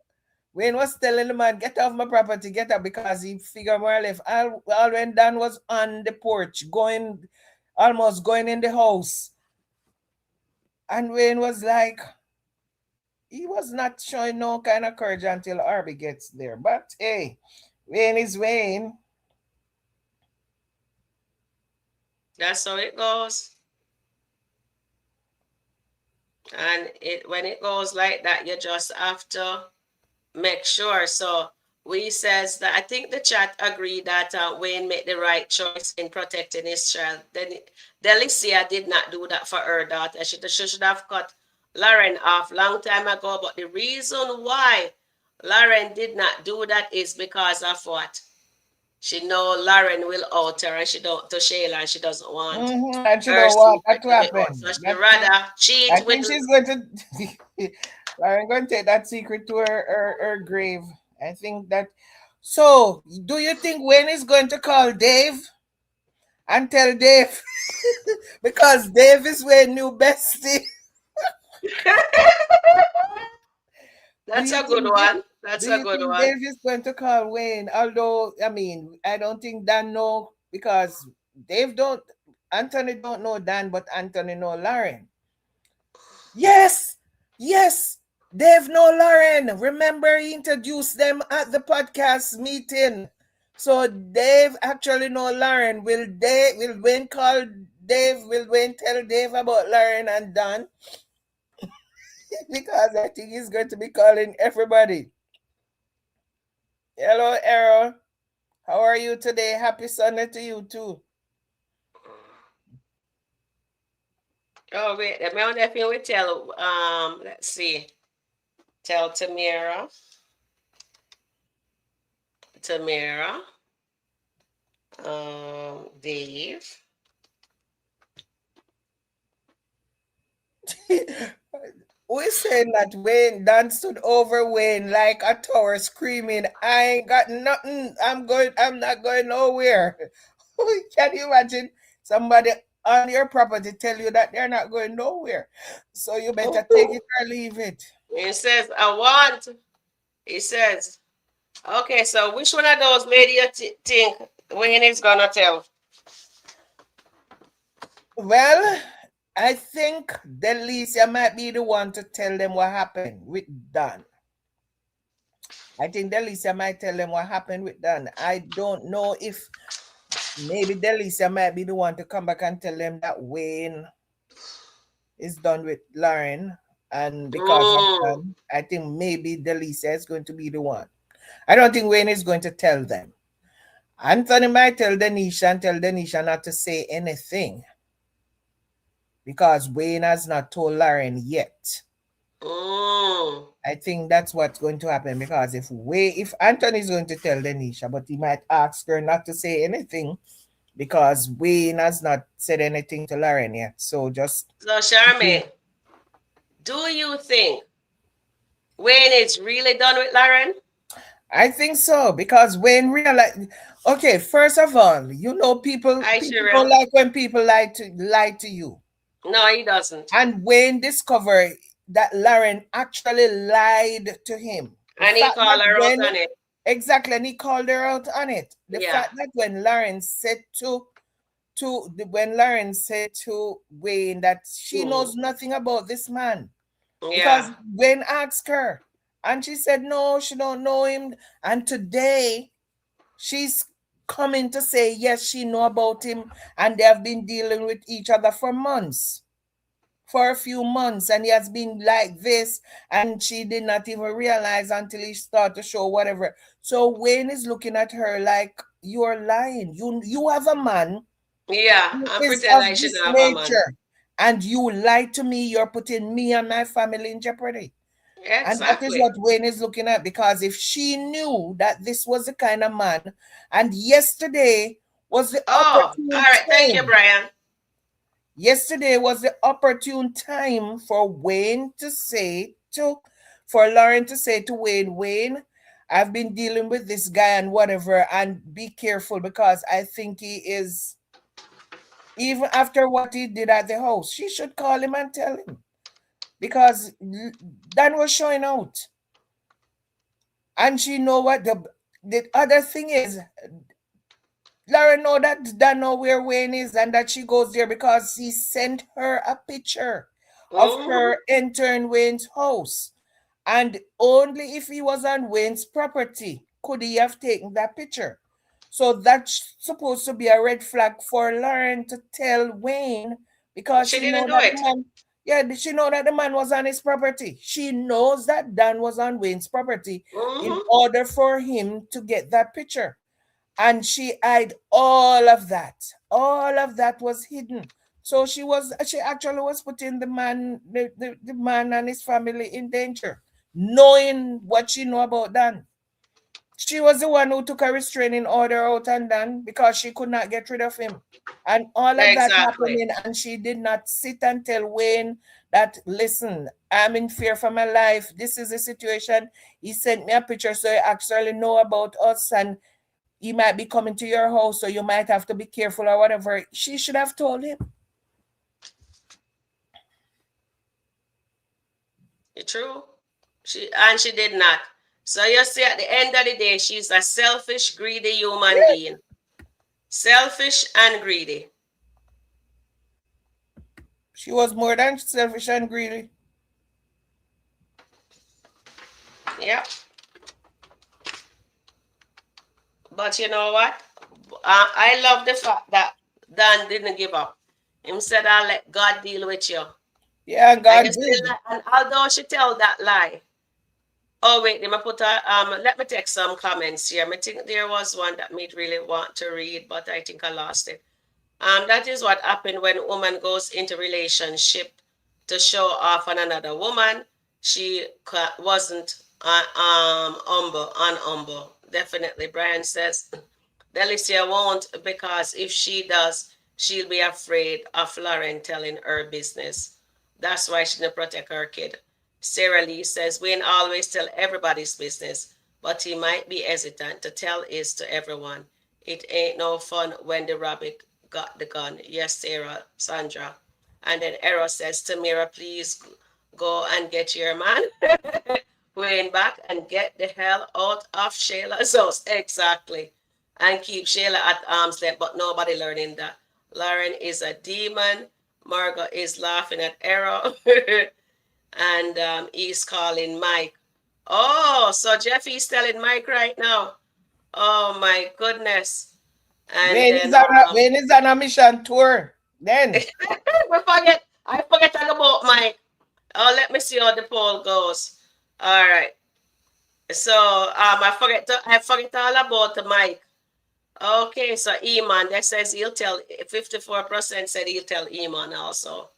Wayne was telling the man, get off my property, get up, because he figured more or less all when Dan was on the porch, almost going in the house. And Wayne was like, he was not showing no kind of courage until Arby gets there. But hey, Wayne is Wayne. That's how it goes. And it when it goes like that, you just have to make sure. So we says that I think the chat agreed that Wayne made the right choice in protecting his child. Then Delisia did not do that for her daughter. She should have cut Lauren off long time ago. But the reason why Lauren did not do that is because of what? She know Lauren will out her and she don't to Shayla and she doesn't want And she her don't want that secret to to be out. happen. So she rather cheat I with think she's going to. I'm going to take that secret to her grave. I think that. So, do you think Wayne is going to call Dave and tell Dave? Because Dave is Wayne's new bestie. Do That's you a good think one. do That's a you good think one. Dave is going to call Wayne? Although I mean, I don't think Dan know because Dave don't Anthony don't know Dan, but Anthony know Lauren. Yes, yes. Dave know Lauren. Remember he introduced them at the podcast meeting. So Dave actually know Lauren. Will Wayne call Dave? Will Wayne tell Dave about Lauren and Dan? Because I think he's going to be calling everybody. Hello, Errol. How are you today? Happy Sunday to you too. Oh wait, let me on that thing we tell let's see. Tell Tamara, Dave. We saying that Wayne Dan stood over Wayne like a tower screaming, I ain't got nothing. I'm not going nowhere. Can you imagine somebody on your property tell you that they're not going nowhere? So you better take it or leave it. He says, I want. He says, okay, so which one of those made you think Wayne is gonna tell. Well, I think Delisia might be the one to tell them what happened with Dan. I think Delisia might tell them what happened with Dan. I don't know if maybe Delisia might be the one to come back and tell them that Wayne is done with Lauren. And because of Mm. that, I think maybe Delisia is going to be the one. I don't think Wayne is going to tell them. Anthony might tell Denisha and tell Denisha not to say anything because Wayne has not told Lauren yet. Mm. I think that's what's going to happen because if Anthony is going to tell Denisha, but he might ask her not to say anything because Wayne has not said anything to Lauren yet. So just So, Charmaine, do you think Wayne is really done with Lauren? I think so because Wayne realized. Okay, first of all, Hi, people don't Sharon. like when people lie to you. No, he doesn't. And Wayne discovered that Lauren actually lied to him. The And he fact that called her out when on it. exactly, and he called her out on it. The Yeah. fact that when Lauren said when Lauren said to Wayne that she Mm. knows nothing about this man because Yeah. Wayne asked her and she said no, she don't know him. And today she's coming to say yes, she know about him and they have been dealing with each other for a few months and he has been like this and she did not even realize until he started to show whatever. So Wayne is looking at her like you're lying. You have a man Yeah. who And is pretend of like she this don't have a man. nature and you lie to me, you're putting me and my family in jeopordy. And that is Exactly. what Wayne is looking at because if she knew that this was the kind of man and yesterday was the Oh, all opportune right. Thank you, time. Brian. Yesterday was the opportune time for Wayne to say to, for Lauren to say to Wayne, Wayne, I've been dealing with this guy and whatever, and be careful because I think he is, even after what he did at the house, she should call him and tell him because Dan was showing out. And she know what the other thing is, Lauren know that Dan know where Wayne is and that she goes there because he sent her a picture of Mm-hmm. her entering Wayne's house. And only if he was on Wayne's property could he have taken that picture. So that's supposed to be a red flag for Lauren to tell Wayne because She she didn't know do that the it. man, yeah, she know that the man was on his property. She knows that Dan was on Wayne's property in Mm-hmm. order for him to get that picture. And she hid all of that. All of that was hidden. So she actually was putting the man and his family in danger, knowing what she know about Dan. She was the one who took a restraining order out on Dan because she could not get rid of him. And all of that Exactly. happening, and she did not sit and tell Wayne that, listen, I'm in fear for my life. This is the situation. He sent me a picture so he actually know about us and he might be coming to your house, so you might have to be careful or whatever. She should have told him. True. She did not. So you see, at the end of the day, she's a selfish, greedy human Yeah. being. Selfish and greedy. She was more than selfish and greedy. Yep. But you know what? I love the fact that Dan didn't give up. Him said, I'll let God deal with you. Yeah, And you God still, did. and although she tell that lie, oh wait, let me put let me take some comments here. I think there was one that me really want to read, but I think I lost it. That is what happened when a woman goes into relationship to show off on another woman. She wasn't unhumble. Definitely, Brian says Delisia won't because if she does, she'll be afraid of Lauren telling her business. That's why she didn't protect her kid. Sarah Lee says Wayne always tell everybody's business, but he might be hesitant to tell his to everyone. It ain't no fun when the rabbit got the gun. Yes, Sarah, Sandra. And then Eros says, Tamira, please go and get your man Wayne back and get the hell out of Shayla's house. Exactly. and keep Shayla at arm's length, but nobody learning that. Lauren is a demon. Margot is laughing at error. And he's calling Mike. Oh, so Jeffy's telling Mike right now. Oh my goodness. And then Wayne is on a mission tour. Then I forget talk about Mike. Oh, let me see how the poll goes. All right. So I forget all about the Mike. Okay, so Iman, that says he'll tell 54% said he'll tell Iman also.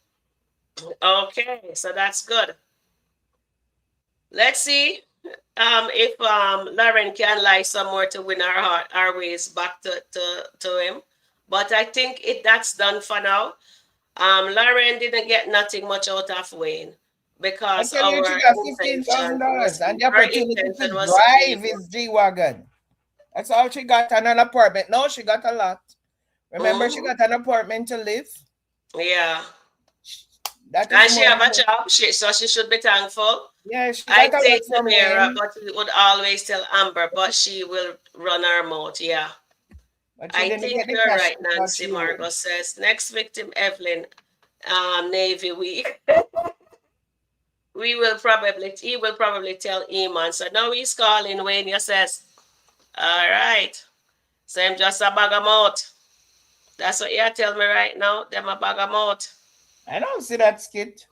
Okay, so that's good. Let's see if Lauren can lie some more to win our heart, our ways back to him. But I think that's done for now. Lauren didn't get nothing much out of Wayne I because tell you, she our got intention $15,000 was and the our opportunity intention to was drive evil. his G-Wagon. That's all she got, and an apartment. No, she got a lot. Remember, she got an apartment to live. Yeah. That is And she more. have a job, so she should be thankful. Yeah, she I got a lot say from Tamara, Wayne, but we would always tell Amber, but she will run her mouth. Yeah. but she I didn't think get the you're cash right, that Nancy. she owed. Margot says next victim, Evelyn, Navy Week. He will probably tell Eman. So now he's calling Wayne. He says, all right. So I'm just a bag of mouth. That's what you tell me right now. Them a bag of mouth. I don't see that skit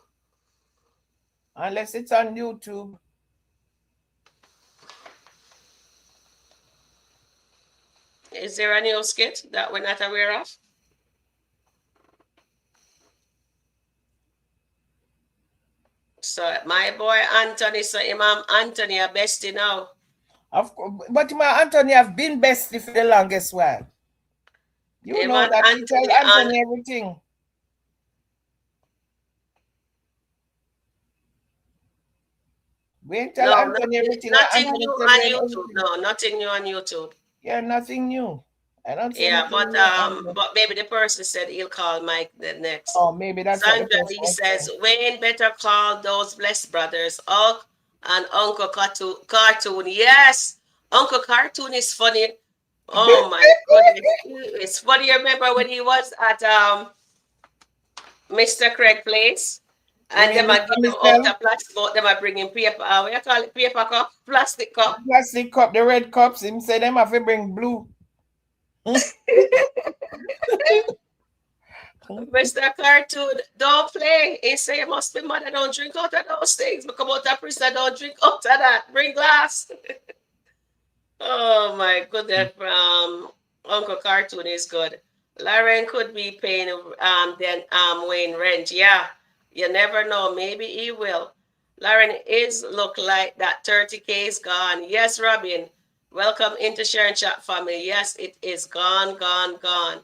unless it's on YouTube. Is there a new skit that we're not aware of? So my boy Anthony, so Imam Anthony, a bestie now. Of course, but my Anthony have been bestie for the longest while. You know Imam that she tell Anthony and Anthony everything. We tell no, Anthony everything, and nothing Anthony new tell on me YouTube. everything. No, nothing new on YouTube. Yeah, nothing new. I don't see Yeah, anything new on there. but maybe the person said he'll call Mike the next. Oh, maybe that's what the Sandra person Lee was says saying. Wayne better call those blessed brothers, Hulk and Uncle Cartoon. Yes, Uncle Cartoon is funny. Oh my goodness, it's funny. Remember when he was at Mr. Craig place, You and mean them I Mr. give him out Mister? a plastic boat. Them I bring him paper. What you call it? Paper cup, plastic The cup. plastic cup, the red cups, him say them have to bring blue. Mr. Cartoon, don't play. He say you must be mad. I don't drink out of those things. But come out of prison, don't drink out of that. Bring glass. Oh my goodness. Uncle Cartoon is good. Lauren could be paying then Wayne rent. Yeah. You never know. Maybe he will. Lauren is look like that 30K is gone. Yes, Robin. Welcome into Sharon Chat family. Yes, it is gone, gone, gone.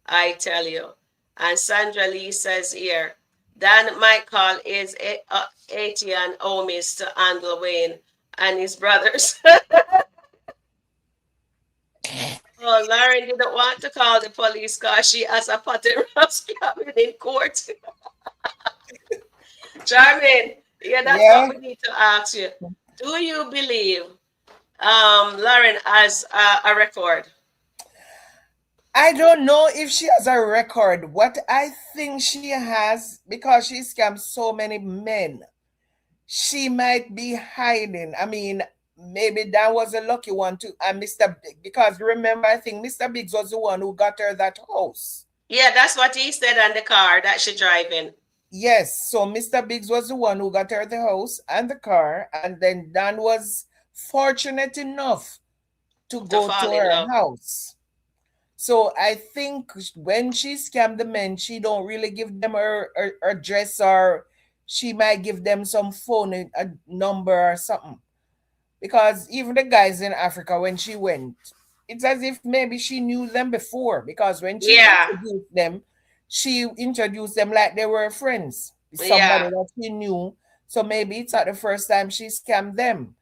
I tell you. And Sandra Lee says here, Dan might call his AT and Omis to handle Wayne and his brothers. Oh, Lauren didn't want to call the police because she has a pattern of scamming in court. Charmin, yeah, that's what Yeah, we need to ask you. Do you believe Lauren has a record? I don't know if she has a record. What I think she has, because she scammed so many men, she might be hiding. I mean, maybe that was a lucky one too. And Mr. Big, because remember, I think Mr. Biggs was the one who got her that house. Yeah, that's what he said on the car that she driving. Yes, so Mr. Biggs was the one who got her the house and the car, and then Dan was fortunate enough to To go to fall in her love. house. So I think when she scammed the men, she don't really give them her address, or she might give them some phone a number or something. Because even the guys in Africa, when she went, it's as if maybe she knew them before. Because when Yeah, she introduced them like they were friends, somebody yeah. that she knew. So maybe it's not the first time she scammed them.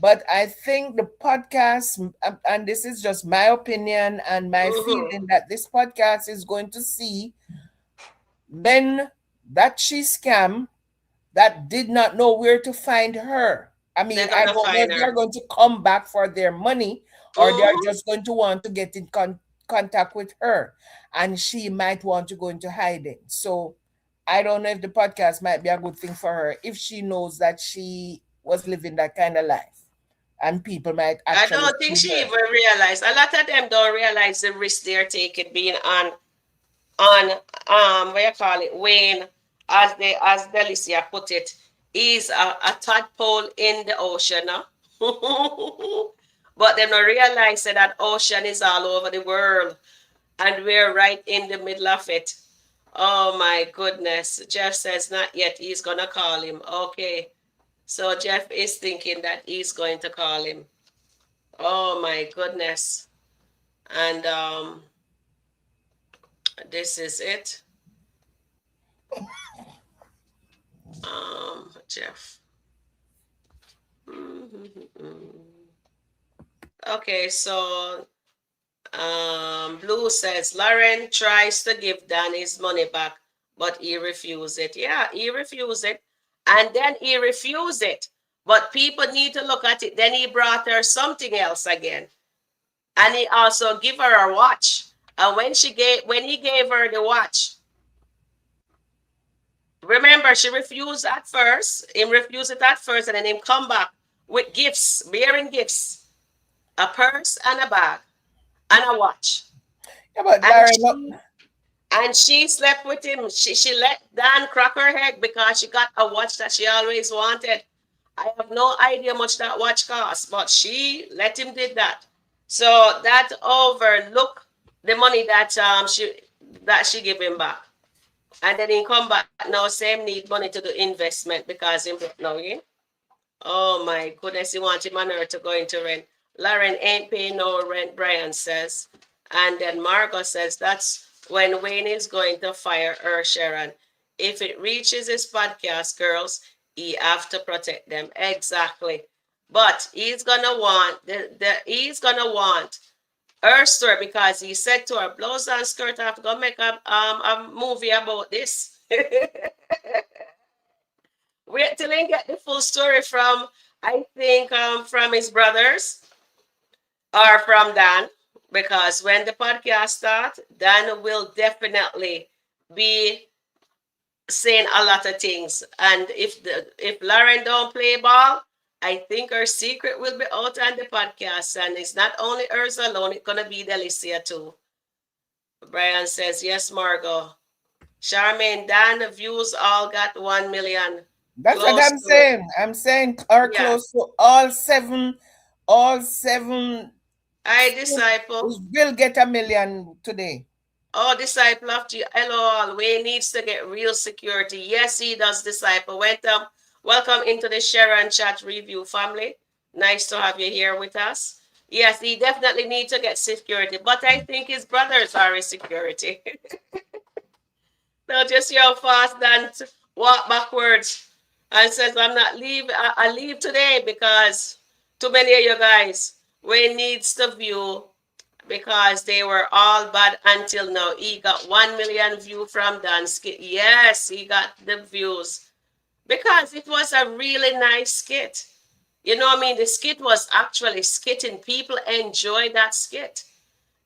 But I think the podcast, and this is just my opinion and my Mm-hmm. feeling, that this podcast is going to see men that she scammed that did not know where to find her. I They're mean, I gonna don't know find if they're her. going to come back for their money, or they are Mm-hmm. just going to want to get in contact with her, and she might want to go into hiding. So I don't know if the podcast might be a good thing for her if she knows that she was living that kind of life, and people might I actually don't think see she her. even realized. A lot of them don't realize the risk they're taking being on what you call it, Wayne, as Delisia put it, is a tadpole in the ocean. No? But they don't realize that that ocean is all over the world and we're right in the middle of it. Oh my goodness. Jeff says not yet. He's gonna call him. Okay. So Jeff is thinking that he's going to call him. Oh my goodness. And this is it. Jeff. Okay, so Blue says Lauren tries to give Dan his money back, but he refused it. Yeah, he refused it. And then he refused it. But people need to look at it. Then he brought her something else again. And he also gave her a watch. And when he gave her the watch, remember she refused at first. Him refused it at first, and then him come back with gifts, bearing gifts, a purse and a bag and a watch. Yeah, but And Lauren, look, she slept with him. She let Dan crack her head because she got a watch that she always wanted. I have no idea how much that watch cost, but she let him did that. So that overlook the money that she gave him back. And then he come back now, same need money to do investment because him now, yeah? Oh my goodness, he want him and her to go into rent. Lauren ain't paying no rent, Brian says. And then Margot says that's when Wayne is going to fire her, Sharon. If it reaches his podcast, girls, he have to protect them. Exactly. But he's gonna want he's gonna want her story because he said to her, blouse and skirt, I have to go make a movie about this. Wait till he get the full story from, I think, from his brothers or from Dan, because when the podcast starts, Dan will definitely be saying a lot of things. And if Lauren don't play ball, I think her secret will be out on the podcast, and it's not only hers alone; it's gonna be Delisia too. Brian says yes, Margot. Charmaine, Dan, the views all got 1 million. that's what Close I'm to it. saying. I'm saying are Yeah. close to all seven I skits disciple. will get 1 million today. Oh, disciple of G. LOL. Wayne needs to get real security. Yes, he does, disciple. Welcome into the Sharon Chat Review family. Nice to have you here with us. Yes, he definitely needs to get security, but I think his brothers are his security. Now just your fast Dan walk backwards and says, I'm not leave. I leave today because too many of you guys, Wayne needs to view because they were all bad until now. He got 1 million view from Dan skit. Yes, he got the views because it was a really nice skit. You know what I mean? The skit was actually skitting. People enjoyed that skit.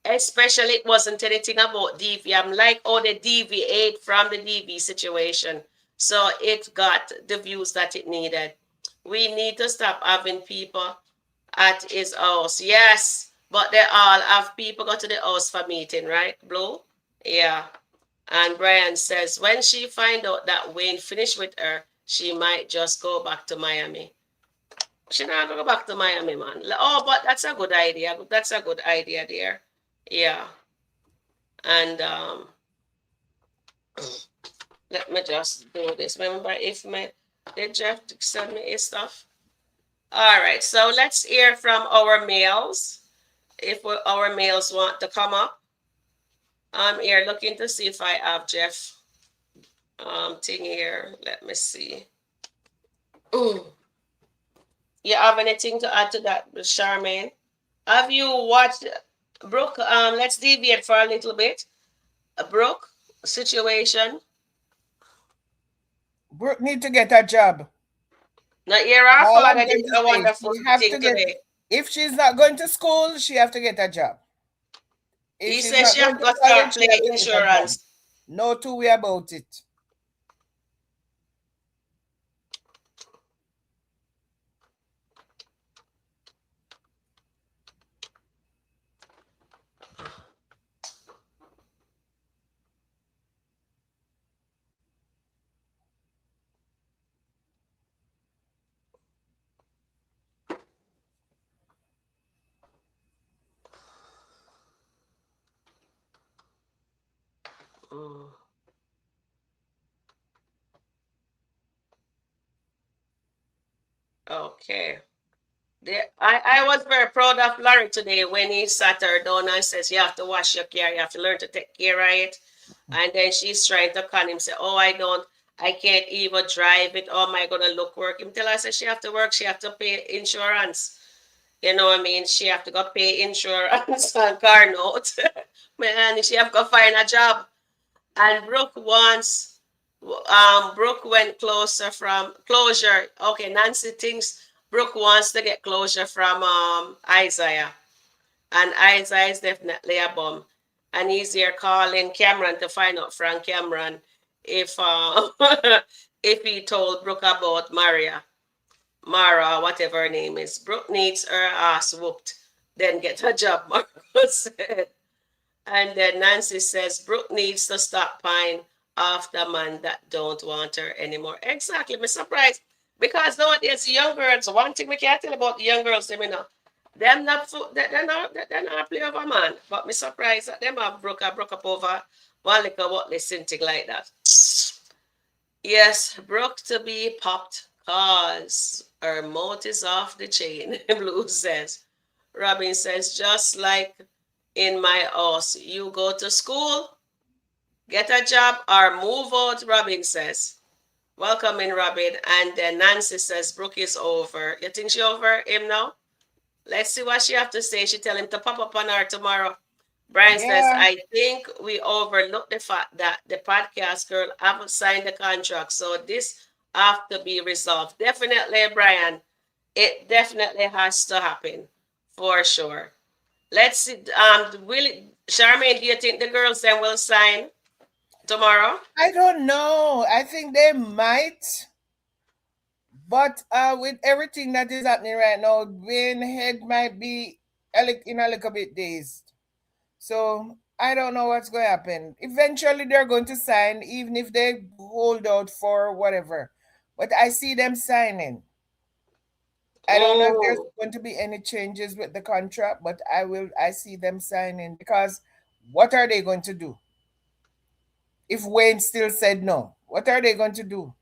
Especially it wasn't anything about DV. I'm like, oh, they deviate from the DV situation. So it got the views that it needed. We need to stop having people at his house. Yes, but they all have people go to the house for meeting, right, Blue? Yeah. And Brian says when she find out that Wayne finished with her, she might just go back to Miami. She not gonna go back to Miami, man. Oh, but that's a good idea. That's a good idea there. Yeah. And let me just do this. Remember, if my did Jeff send me his stuff? All right. So let's hear from our males. If our males want to come up, I'm here looking to see if I have Jeff thing here. Let me see. Mm. You have anything to add to that, Charmaine? Have you watched Brooke? Let's deviate for a little bit. A Brooke situation. Brooke need to get a job. Now, here our All I'm father did going to a say, wonderful she have thing to get today. If she's not going to school, she have to get a job. If He she's says not she have going to to go college, start she have playing to get a job. insurance. No two way about it. Mm, okay. I was very proud of Larry today when he sat her down and says, you have to wash your car, you have to learn to take care of it. And then she's trying to con him, say, oh, I can't even drive it. Oh, am I going to look work? Him tell her, say, she have to work, she have to pay insurance. You know what I mean? She have to go pay insurance and car note. Man, she have to find a job. And Brooke went closer from closure. Okay, Nancy thinks Brooke wants to get closure from Isaiah. And Isaiah is definitely a bum. And he's here calling Cameron to find out from Cameron if if he told Brooke about Mara, whatever her name is. Brooke needs her ass whooped, then get a job, Marcus said. And then Nancy says Brooke needs to stop pine after man that don't want her anymore. Exactly. I'm surprised. Because nowadays young girls, one thing we can't tell about the young girls, them you know, them not they're not play over man. But me surprised that them have broke up over one little what listen thing like that. Yes, Brooke to be popped cause her mouth is off the chain, Blue says. Robin says, just like in my house, you go to school, get a job, or move out, Robin says. Welcome in, Robin. And then Nancy says, Brooke is over. You think she over him now? Let's see what she have to say. She tell him to pop up on her tomorrow. Brian says, Yeah, I think we overlooked the fact that the podcast girl haven't signed the contract. So this have to be resolved. Definitely, Brian. It definitely has to happen. For sure. Let's see. Charmaine, do you think the girls then will sign tomorrow? I don't know. I think they might, but with everything that is happening right now, Wayne head might be in a little bit dazed. So I don't know what's going to happen. Eventually, they're going to sign, even if they hold out for whatever. But I see them signing. I don't know if there's Mm, going to be any changes with the contract, but I see them signing because what are they going to do? If Wayne still said no, what are they going to do?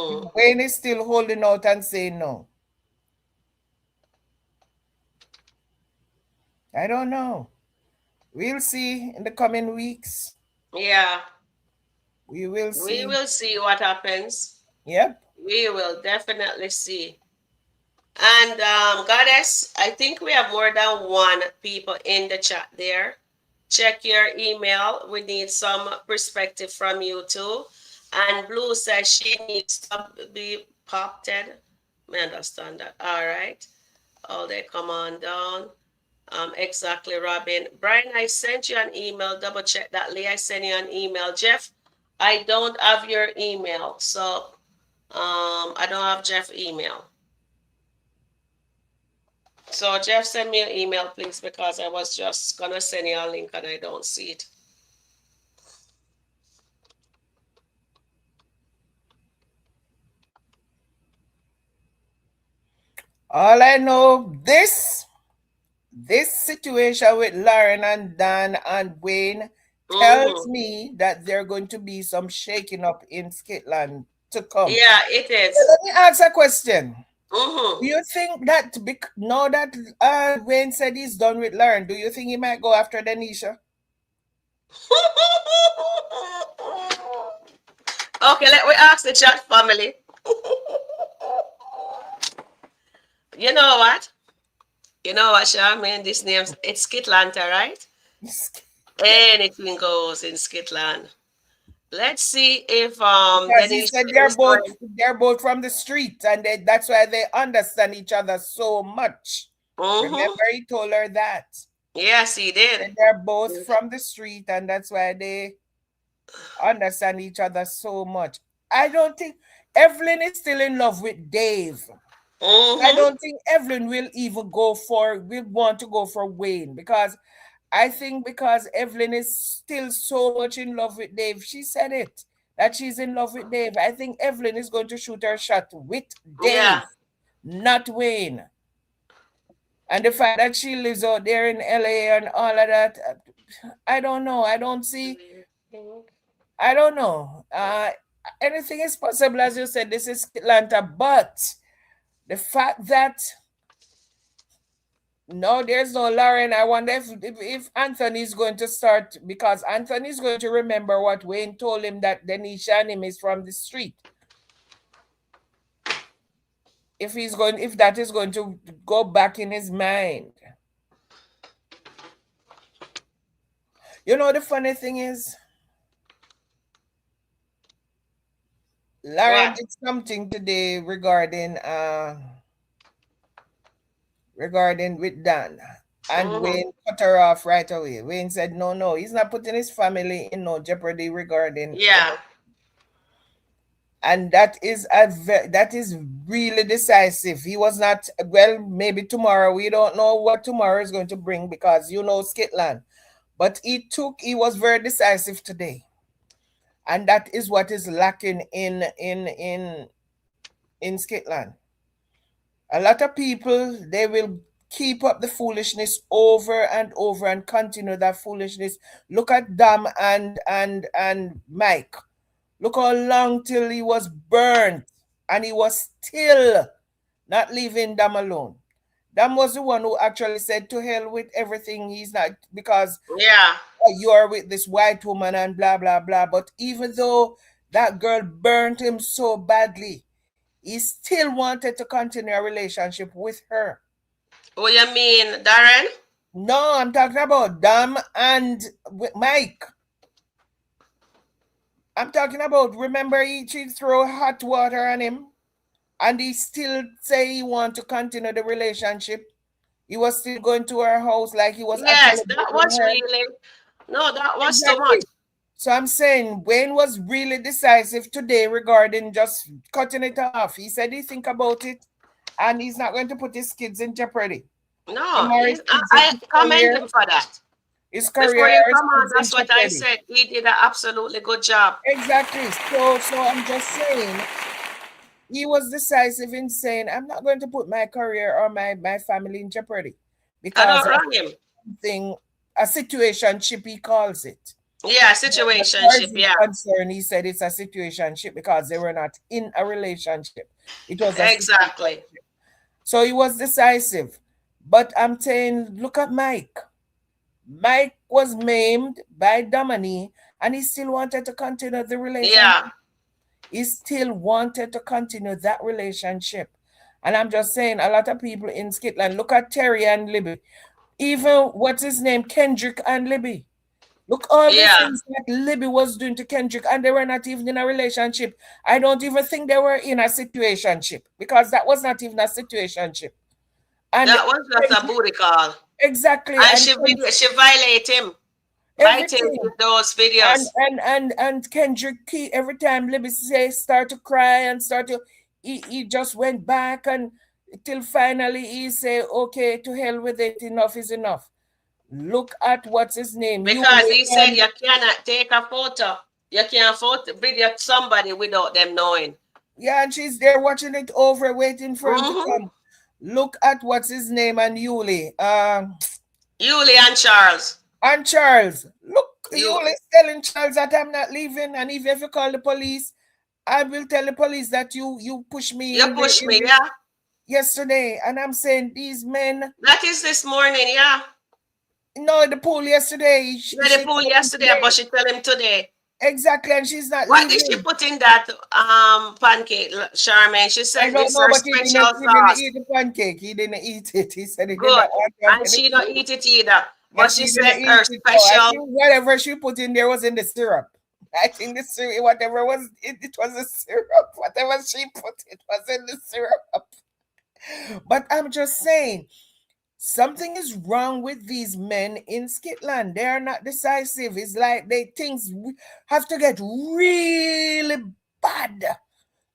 If mm. Wayne is still holding out and saying no, I don't know. We'll see in the coming weeks. Yeah, We will we see. will see what happens. Yep. We will definitely see. And Goddess, I think we have more than one people in the chat there. Check your email. We need some perspective from you too. And Blue says she needs to be popped. I understand that. All right. Oh, they come on down. Exactly, Robin. Brian, I sent you an email. Double check that. Lee, I sent you an email. Jeff, I don't have your email. So I don't have Jeff email. So Jeff, send me an email, please, because I was just gonna send you a link and I don't see it. All I know, this situation with Lauren and Dan and Wayne tells Mm-hmm. me that there are going to be some shaking up in Skitland to come. Yeah, it So is. let me ask a question. Mm-hmm. Do you think that now that Wayne said he's done with Lauren, do you think he might go after Denisha? Okay, let me ask the chat family. You know what? You know what, Charmaine? This name's it's SkitLanta, right? Anything goes in Skitland. Let's see if Because he Denisha said is going. they're both from the street, and that's why they understand each other so much. Mm-hmm. Remember, he told her that. Yes, he did. And they're both from the street, and that's why they understand each other so much. I don't think Evelyn is still in love with Dave. I Mm-hmm. don't think Evelyn will want to go for Wayne, because I think because Evelyn is still so much in love with Dave. She said it, that she's in love with Dave. I think Evelyn is going to shoot her shot with Dave, Yeah. not Wayne. And the fact that she lives out there in LA and all of that, I don't know. I don't know. Anything is possible, as you said. This is Skitanta, but the fact that no, there's no Lauren. I wonder if Anthony's going to start, because Anthony's going to remember what Wayne told him, that Denisha and him is from the street. If that is going to go back in his mind. You know, the funny thing is, Lauren What? did something today regarding with Dan. And Mm-hmm. Wayne cut her off right away. Wayne said, no, he's not putting his family in no jeopardy regarding Yeah. and that is really decisive. He was not, well, maybe tomorrow. We don't know what tomorrow is going to bring, because Skitland. But he was very decisive today. And that is what is lacking in Skitland. A lot of people, they will keep up the foolishness over and over and continue that foolishness. Look at Dam and Mike. Look how long till he was burnt, and he was still not leaving Dam alone. Dam was the one who actually said, to hell with everything. He's not, because Yeah. you're with this white woman and blah blah blah. But even though that girl burnt him so badly, he still wanted to continue a relationship with her. What you mean, Darren? No, I'm talking about Dam and Mike. I'm talking about, remember, she throw hot water on him, and he still say he want to continue the relationship. He was still going to her house like he was Yes, actually that dating was her. really no, that was too much. Exactly. So I'm saying Wayne was really decisive today regarding just cutting it off. He said he think about it, and he's not going to put his kids in jeopardy. No, Him or his kids, I his commend career, him for that. his Before career you or his come on, kids in that's what I jeopardy. said. He did an absolutely good job. Exactly. So I'm just saying he was decisive in saying, I'm not going to put my career or my family in jeopardy I because don't of wrong him. something, a situationship, he calls it. Yeah, But as far as situationship. he's Yeah, concerned, he said it's a situationship because they were not in a relationship. It was a exactly. situationship. So he was decisive. But I'm saying, look at Mike. Mike was maimed by Domini, and he still wanted to continue the relationship. Yeah, He still wanted to continue that relationship. And I'm just saying, a lot of people in Skitland, look at Terry and Libby. Even, what's his name, Kendrick and Libby. Look all the yeah. things that Libby was doing to Kendrick, and they were not even in a relationship. I don't even think they were in a situationship, because that was not even a situationship. And That was just a Kendrick, booty call, exactly, and and she violate him by taking everything. those And videos. and and and Kendrick, every time Libby say start to cry and he just went back, and till finally he say, okay, to hell with it, enough is enough. Look at what's his name, Because Yuli, he said you cannot take a photo. You can't photo video somebody without them knowing. yeah, and she's there watching it over, waiting for him to Mm-hmm. come. Look at what's his name and Yuli. Yuli and Charles. And Charles. Look, You Yuli is telling Charles that I'm not leaving, and even if you call the police, I will tell the police that you push me you in the push me, yeah. yesterday. And I'm saying these men, That is this morning, yeah. no, the pool yesterday. Yeah, the She pool told him yesterday, but today. she tell him today. Exactly, and she's not What did she leaving. put in that pancake, Charmaine? She I said don't it's know, her but special he didn't sauce. eat the pancake. He didn't eat it. He said he did Good. not want to have And any she don't food. eat it either. And But she she said didn't her eat it. So I special think whatever she put in there was in the syrup. I think the syrup, whatever was it was a syrup. Whatever she put, it was in the syrup. But I'm just saying, something is wrong with these men in Skitland. They are not decisive. It's like things have to get really bad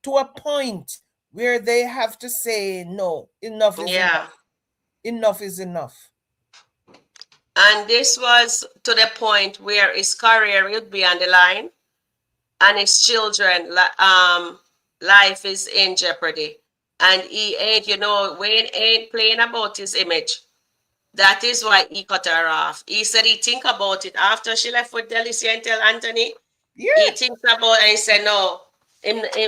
to a point where they have to say no. Enough is Yeah. enough. Enough is enough. And this was to the point where his career would be on the line and his children life is in jeopardy. And he ain't, Wayne ain't playing about his image. That is why he cut her off. He said he think about it after she left with Delisia and tell Anthony. Yeah. He thinks about it and he said no.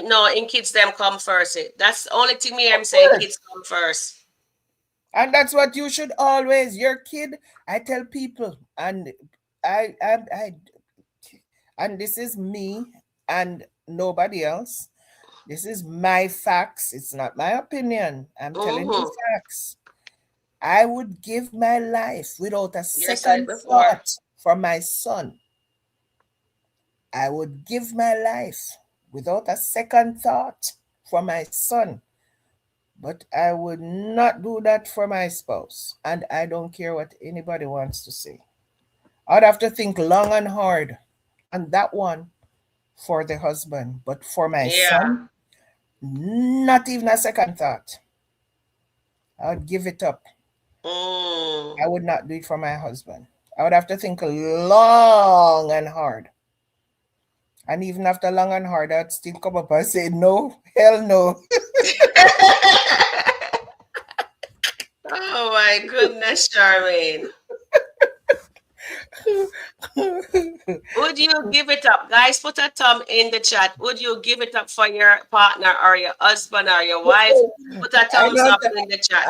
No, in kids them come first. That's the only thing me I'm saying, kids come first. And that's what you should always. Your kid, I tell people, and and this is me and nobody else. This is my facts. It's not my opinion. I'm telling you facts. I would give my life without a second thought for my son. I would give my life without a second thought for my son. But I would not do that for my spouse. And I don't care what anybody wants to say. I'd have to think long and hard on that one for the husband. But for my son, not even a second thought. I would give it up. I would not do it for my husband. I would have to think long and hard. And even after long and hard, I'd still come up and say, no, hell no. Oh my goodness, Charmaine. Would you give it up? Guys, put a thumb in the chat. Would you give it up for your partner or your husband or your wife? Put a thumbs up in the chat.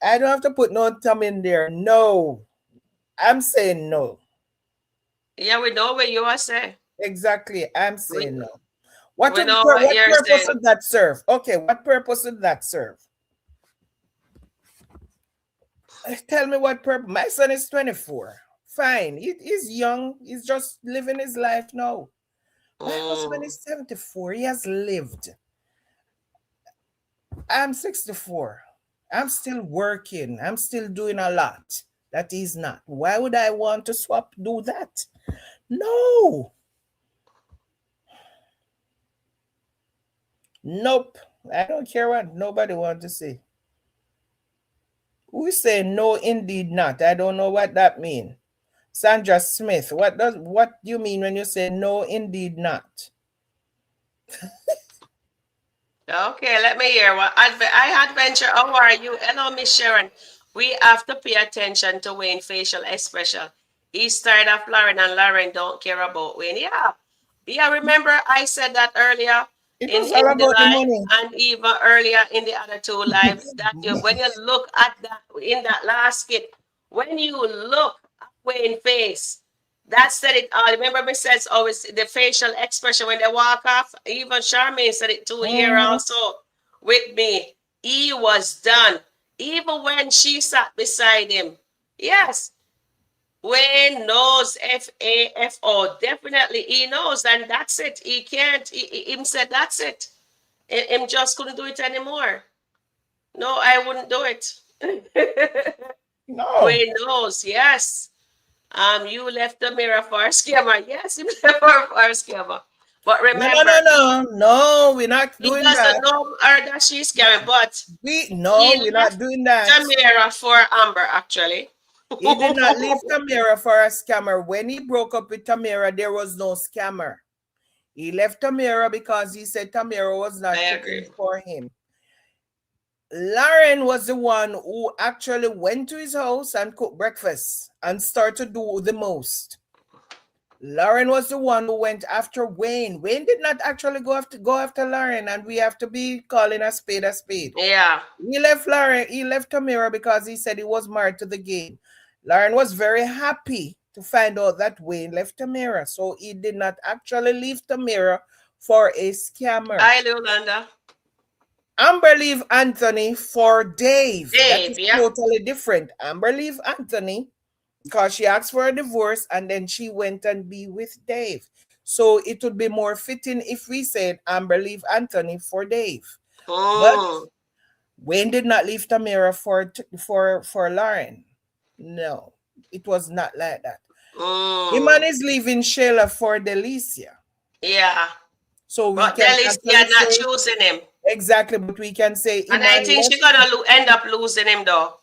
I don't have to put no thumb in there. No. I'm saying no. Yeah, we know what you are saying. Exactly. I'm saying no. What purpose would that serve? Okay, what purpose would that serve? Tell me what purpose. My son is 24. Fine. He's young. He's just living his life now. My husband is 74. He has lived. I'm 64. I'm still working. I'm still doing a lot that he's not. Why would I want to do that? No. Nope. I don't care what nobody wants to say. We say no, indeed not. I don't know what that means. Sandra Smith, what do you mean when you say no, indeed not? Okay, let me hear what I adventure. How are you? Hello, Miss Sharon. We have to pay attention to Wayne facial expression. He's tired of Lauren and Lauren don't care about Wayne. Yeah. Remember I said that earlier in the live and even earlier in the other two lives that when you look at that in that last skit, when you look at Wayne's face, that said it all. Remember, me says always the facial expression when they walk off. Even Charmaine said it too here also with me. He was done. Even when she sat beside him. Yes. Wayne knows FAFO. Definitely he knows, and that's it. He can't. Him said that's it. Him just couldn't do it anymore. No, I wouldn't do it. No. Wayne knows, yes. You left the mirror for a scammer. Yes, you left for a scammer. But remember, no, we're not doing that. He doesn't know her that she's scamming, but we're not doing that. The mirror for Amber, actually. He did not leave Tamira for a scammer. When he broke up with Tamira, there was no scammer. He left Tamira because he said Tamira was not cooking for him. Lauren was the one who actually went to his house and cooked breakfast and started to do the most. Lauren was the one who went after Wayne. Wayne did not actually go after Lauren, and we have to be calling a spade a spade. Yeah. He left Tamira because he said he was married to the game. Lauren was very happy to find out that Wayne left Tamira, so he did not actually leave Tamira for a scammer. Hi, Yolanda. Amber leave Anthony for Dave. That is totally different. Amber leave Anthony because she asked for a divorce and then she went and be with Dave. So it would be more fitting if we said Amber leave Anthony for Dave. But Mm, Wayne did not leave Tamara for Lauren. No, it was not like that. Iman mm. is leaving Shayla for Delisia. Yeah. So we But can Delisia actually not say choosing him. exactly, but we can say And I Iman think she left. gonna end up losing him though.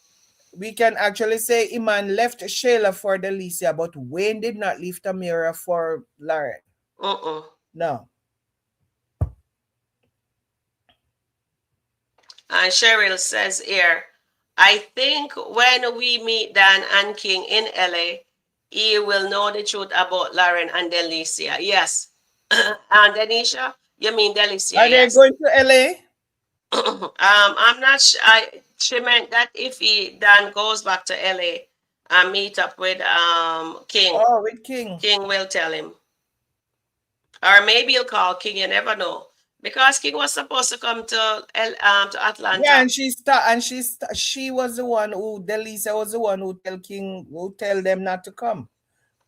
We can actually say Iman left Shayla for Delisia, but Wayne did not leave Tamara for Lauren. Mm-mm. No. And Cheryl says here, I think when we meet Dan and King in LA, he will know the truth about Lauren and Delisia. Yes. And Denisha, you mean Delisia, Are they yes. going to LA? I'm not sure. She meant that if he Dan goes back to LA and meet up with King, Oh, with King. King will tell him. Or maybe he'll call King, you never know. Because King was supposed to come to Yeah, Atlanta. and she was the one who Delisa was the one who tell King who tell them not to come.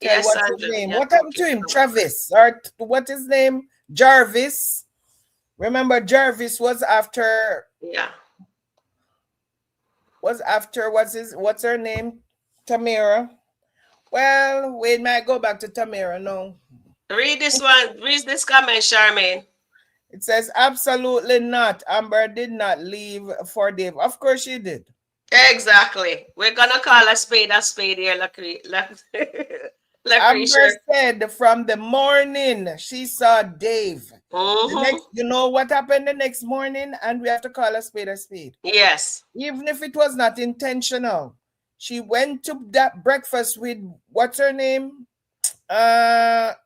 Tell Yes, what's his Sandra, name? you're What happened to talking him? about. Travis or what his name? Jarvis. Remember Jarvis Yeah. was after what's her name? Tamara. Well, we might go back to Tamara now. Read this one. Read this comment, Charmaine. It says absolutely not. Amber did not leave for Dave. Of course she did. Exactly. We're gonna call a spade here, Amber Lucretia. said from the morning she saw Dave. The Mm-hmm. next, you know what happened the next morning, and we have to call a spade a spade. Yes. Even if it was not intentional, she went to that breakfast with what's her name,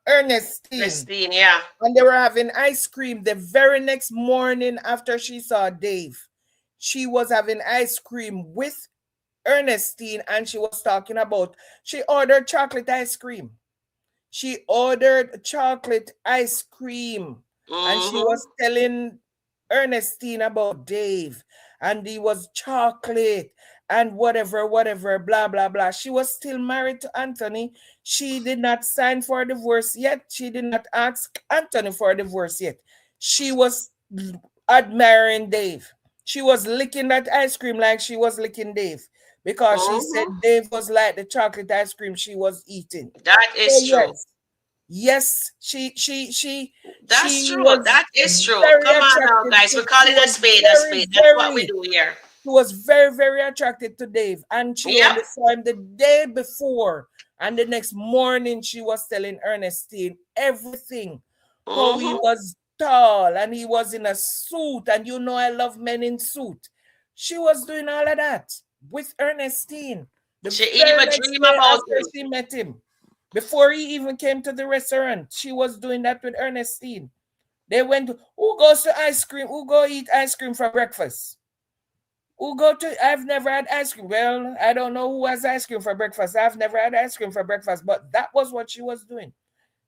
Ernestine, Christine, yeah. and they were having ice cream the very next morning after she saw Dave. She was having ice cream with Ernestine, and she was talking about she ordered chocolate ice cream. She ordered chocolate ice cream, and she Mm-hmm. was telling Ernestine about Dave, and he was chocolate and whatever, blah blah blah. She was still married to Anthony. She did not sign for a divorce yet. She did not ask Anthony for a divorce yet. She was admiring Dave. She was licking that ice cream like she was licking Dave because she Mm-hmm. said Dave was like the chocolate ice cream she was eating. That So is true. yes, yes, she That's true. was That is true. very Come on now, attracted guys. to. We're She calling a was spade a very, spade. That's what we very. do here. She was very, very attracted to Dave, and she Yep. only saw him the day before, and the next morning she was telling Ernestine everything. How he Mm-hmm. was tall, and he was in a suit, and you know I love men in suit. She was doing all of that with Ernestine the She very even next dream day about after him. she met him. Before he even came to the restaurant, she was doing that with Ernestine. They went to, who goes to ice cream? Who go eat ice cream for breakfast? Who go to, I've never had ice cream. Well, I don't know who has ice cream for breakfast. I've never had ice cream for breakfast, but that was what she was doing.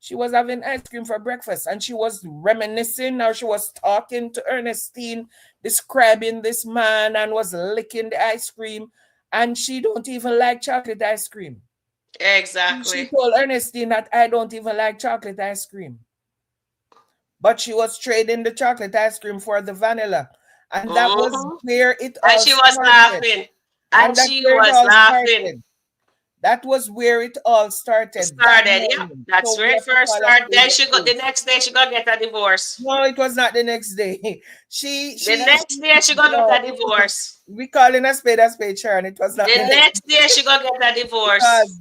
She was having ice cream for breakfast, and she was reminiscing, or she was talking to Ernestine, describing this man, and was licking the ice cream. And she don't even like chocolate ice cream. She Exactly. told Ernestine that I don't even like chocolate ice cream. But she was trading the chocolate ice cream for the vanilla. And that was Mm-hmm. where it And all she was started. laughing. And And that's she where it was all laughing. started. That was where it all started that Started, yeah. morning. That's So where we it have to first call a started. spade Then a she got spade. the next day she gonna get a divorce. No, it was not the next day. The next day she gonna No, get a divorce. we calling a spade, Sharon. It was not the The next next day she gonna get a divorce. because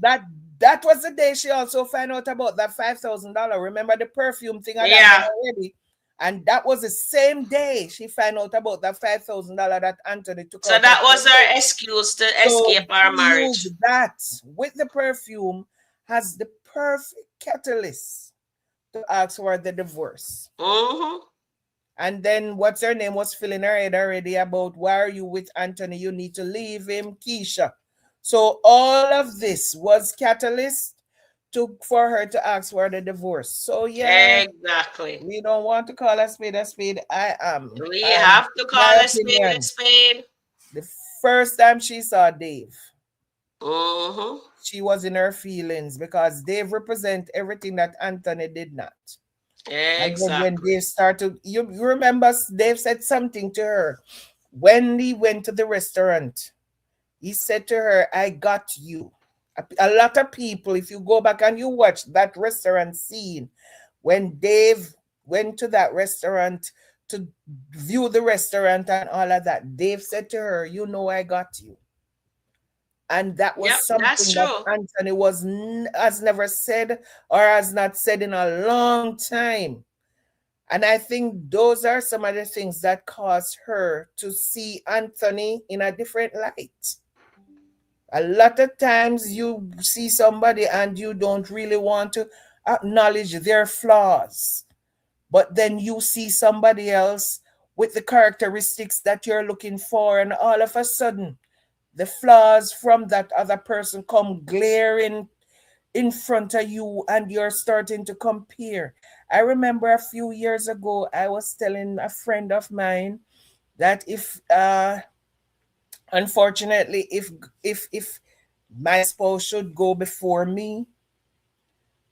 that was the day she also found out about that $5,000. Remember the perfume thing had happened Yeah. already, and that was the same day she found out about that $5,000 that Anthony took So out of that her was her purse. excuse to So escape our she used marriage. that with the perfume as the perfect catalyst to ask for the divorce. Mm-hmm. And then what's her name was filling her head already about why are you with Anthony? You need to leave him, Keisha. So all of this was catalyst to for her to ask for the divorce. So yeah, Exactly. we don't want to call a spade a spade. I am. We And have to my call a spade a opinion, spade. the first time she saw Dave, Mm-hmm. She was in her feelings because Dave represent everything that Anthony did not. And then when Exactly. Dave started, you remember Dave said something to her when he went to the restaurant. He said to her, I got you. A lot of people, if you go back and you watch that restaurant scene, when Dave went to that restaurant to view the restaurant and all of that, Dave said to her, you know, I got you. And that was Yep, that's something that true. Anthony has never said or has not said in a long time. And I think those are some of the things that caused her to see Anthony in a different light. A lot of times you see somebody and you don't really want to acknowledge their flaws, but then you see somebody else with the characteristics that you're looking for, and all of a sudden, the flaws from that other person come glaring in front of you, and you're starting to compare. I remember a few years ago, I was telling a friend of mine that if unfortunately if my spouse should go before me,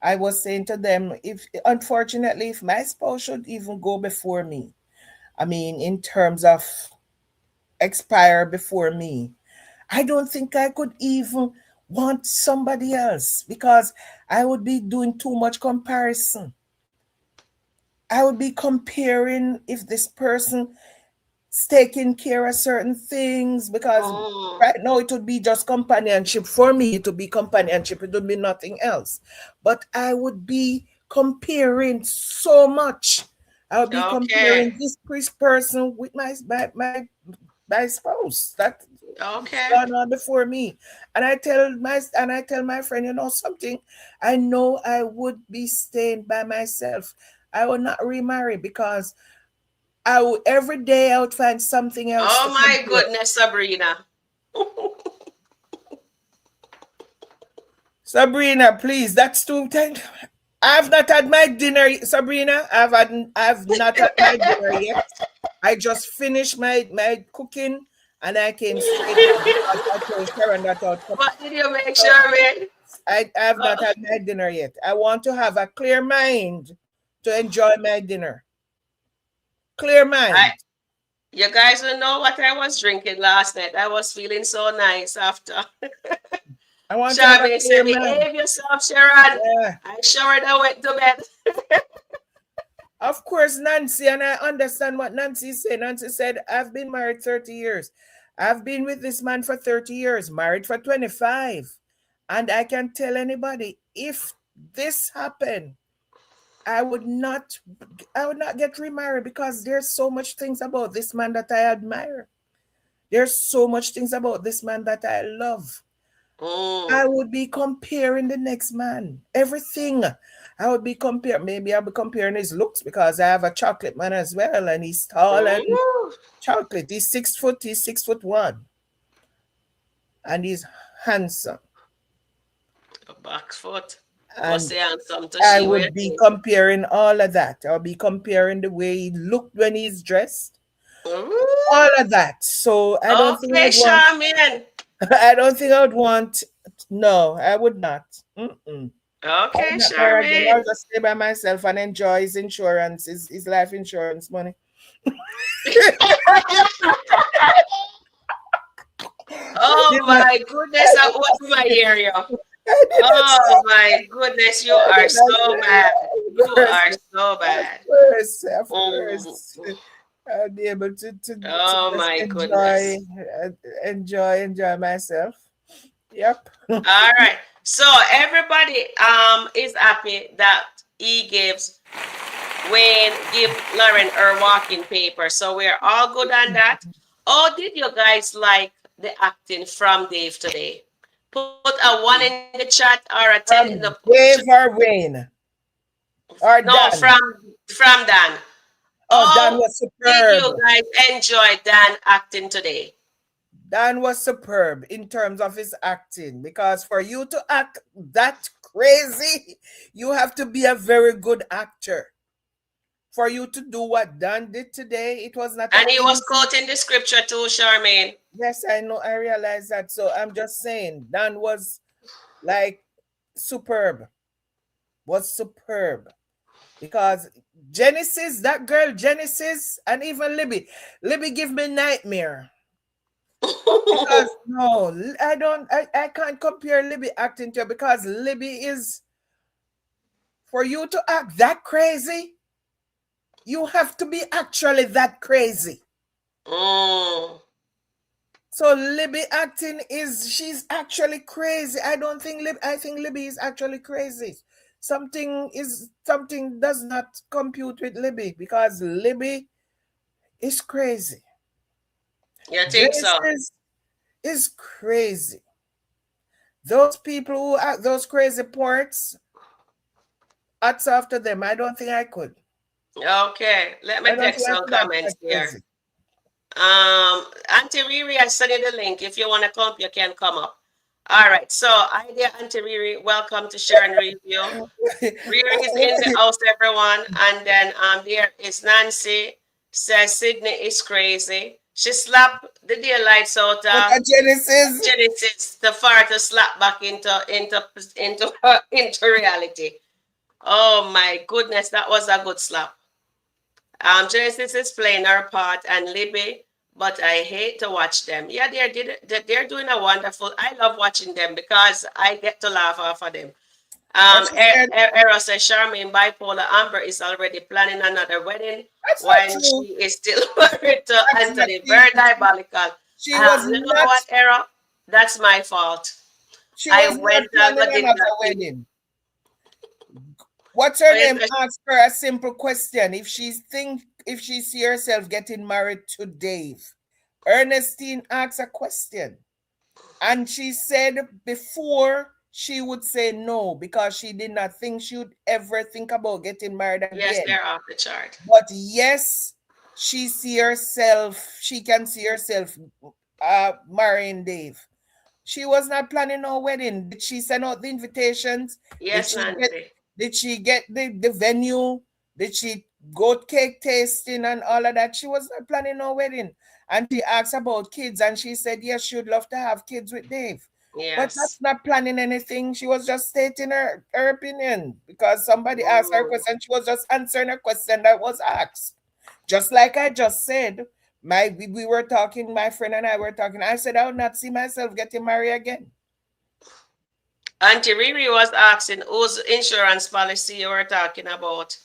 I was saying to them, if unfortunately if my spouse should even go before me, I mean in terms of expire before me, I don't think I could even want somebody else because I would be doing too much comparison. I would be comparing if this person taking care of certain things because Mm. right now it would be just companionship for me. It would be companionship, it would be nothing else. But I would be comparing so much. I would be Okay. comparing this person with my spouse that's Okay. gone on before me. And I tell my friend, you know something, I know I would be staying by myself. I will not remarry because every day I would find something else to Oh my compare. goodness, Sabrina. Sabrina, please, that's too tight. I've not had my dinner, Sabrina. I've not had my dinner yet. I just finished my cooking and I came straight out because I told Sharon that I would come. What did you make, So Sharon? I have not Uh, had my dinner yet. I want to have a clear mind to enjoy my dinner. Clear I, mind. you guys don't know what I was drinking last night. I was feeling so nice after. I want to have a Shabby clear said, mind. behave yourself, Sharon. Yeah. I showered and went to bed. Of course, Nancy, and I understand what Nancy said. Nancy said, I've been married 30 years. I've been with this man for 30 years, married for 25. And I can tell anybody, if this happened, I would not I would not get remarried because there's so much things about this man that I admire. There's so much things about this man that I love. I Mm. would be comparing the next man. Everything. I would be comparing. Maybe I'll be comparing his looks because I have a chocolate man as well, and he's tall and Ooh. chocolate. He's 6 foot. He's 6'1", and he's handsome. A back foot. Must And say handsome to I she. What you would be think? comparing all of that. I'll be comparing the way he looked when he's dressed, Ooh. all of that. So I don't think Okay, I'd want. Charmin. I don't think I would want. No, I would not. Mm-mm. I would Okay, not marry again. I'll Charmin. just stay by myself and enjoy his insurance, his life insurance money. I Oh did not. my goodness, I I did not opened my say. area. I did not Oh say. my goodness, you I are did not so say. bad. You Of course, are so of bad. course, of Mm. course. I'll be able to Oh just my enjoy, goodness. enjoy myself. Yep. All right. So everybody is happy that he gives Wayne give Lauren her walking paper. So we're all good on that. Oh, did you guys like the acting from Dave today? Put a one in the chat or a 10 in the From Dave or Wayne or no Dan. from Dan. Oh, Dan Oh, was did superb. you guys enjoy Dan acting today? Dan was superb in terms of his acting because for you to act that crazy, you have to be a very good actor. for you to do what Dan did today, it was not an And he was easy. quoting the scripture too, Charmaine. Yes, I know. I realize that. So I'm just saying, Dan was like superb. Was superb because Genesis, that girl Genesis, and even Libby give me nightmare. Because no, I don't. I can't compare Libby acting to her because Libby is, for you to act that crazy, you have to be actually that crazy. Mm. So Libby acting is, she's actually crazy. I don't think I think Libby is actually crazy. Something does not compute with Libby because Libby is crazy. You think so? Genesis is crazy. Those people who act those crazy parts, hats off to them. I don't think I could. Okay, let me I don't take think I some could act comments that here. crazy. Auntie Riri, I sent you the link. If you want to come up, you can come up. All right. So, idea Auntie Riri, welcome to Sharon Review. Riri is in the house, everyone. And then there is Nancy, says Sydney is crazy. She slapped the daylights out of Genesis. Genesis to for her to slap back into reality. Oh my goodness, that was a good slap. Genesis is playing her part and Libby, but I hate to watch them. Yeah, they're doing a wonderful. I love watching them because I get to laugh off of them. What she said, Era says Charmaine bipolar Amber is already planning another wedding that's not when true. she is still married to That's not Anthony. true. Very diabolical. She was You know not. what, Era? That's my fault. She I was not went and planning got did another that thing. wedding. What's her Oh, yes, name? Ask her a simple question. If she see herself getting married to Dave, Ernestine asked a question, and she said before she would say no because she did not think she would ever think about getting married yes, again. they're off the chart. But yes, she can see herself marrying Dave. She was not planning no wedding. Did she send out the invitations? Did Yes, she get Nancy. did she get the venue? Did she go cake tasting and all of that? She was not planning no wedding. And she asked about kids and she said yes, she would love to have kids with Dave. But Yes. that's not planning anything. She was just stating her opinion because somebody asked her a question. She was just answering a question that was asked. Just like I just said, we were talking, my friend and I were talking. I said I would not see myself getting married again. Auntie Riri was asking whose insurance policy you were talking about.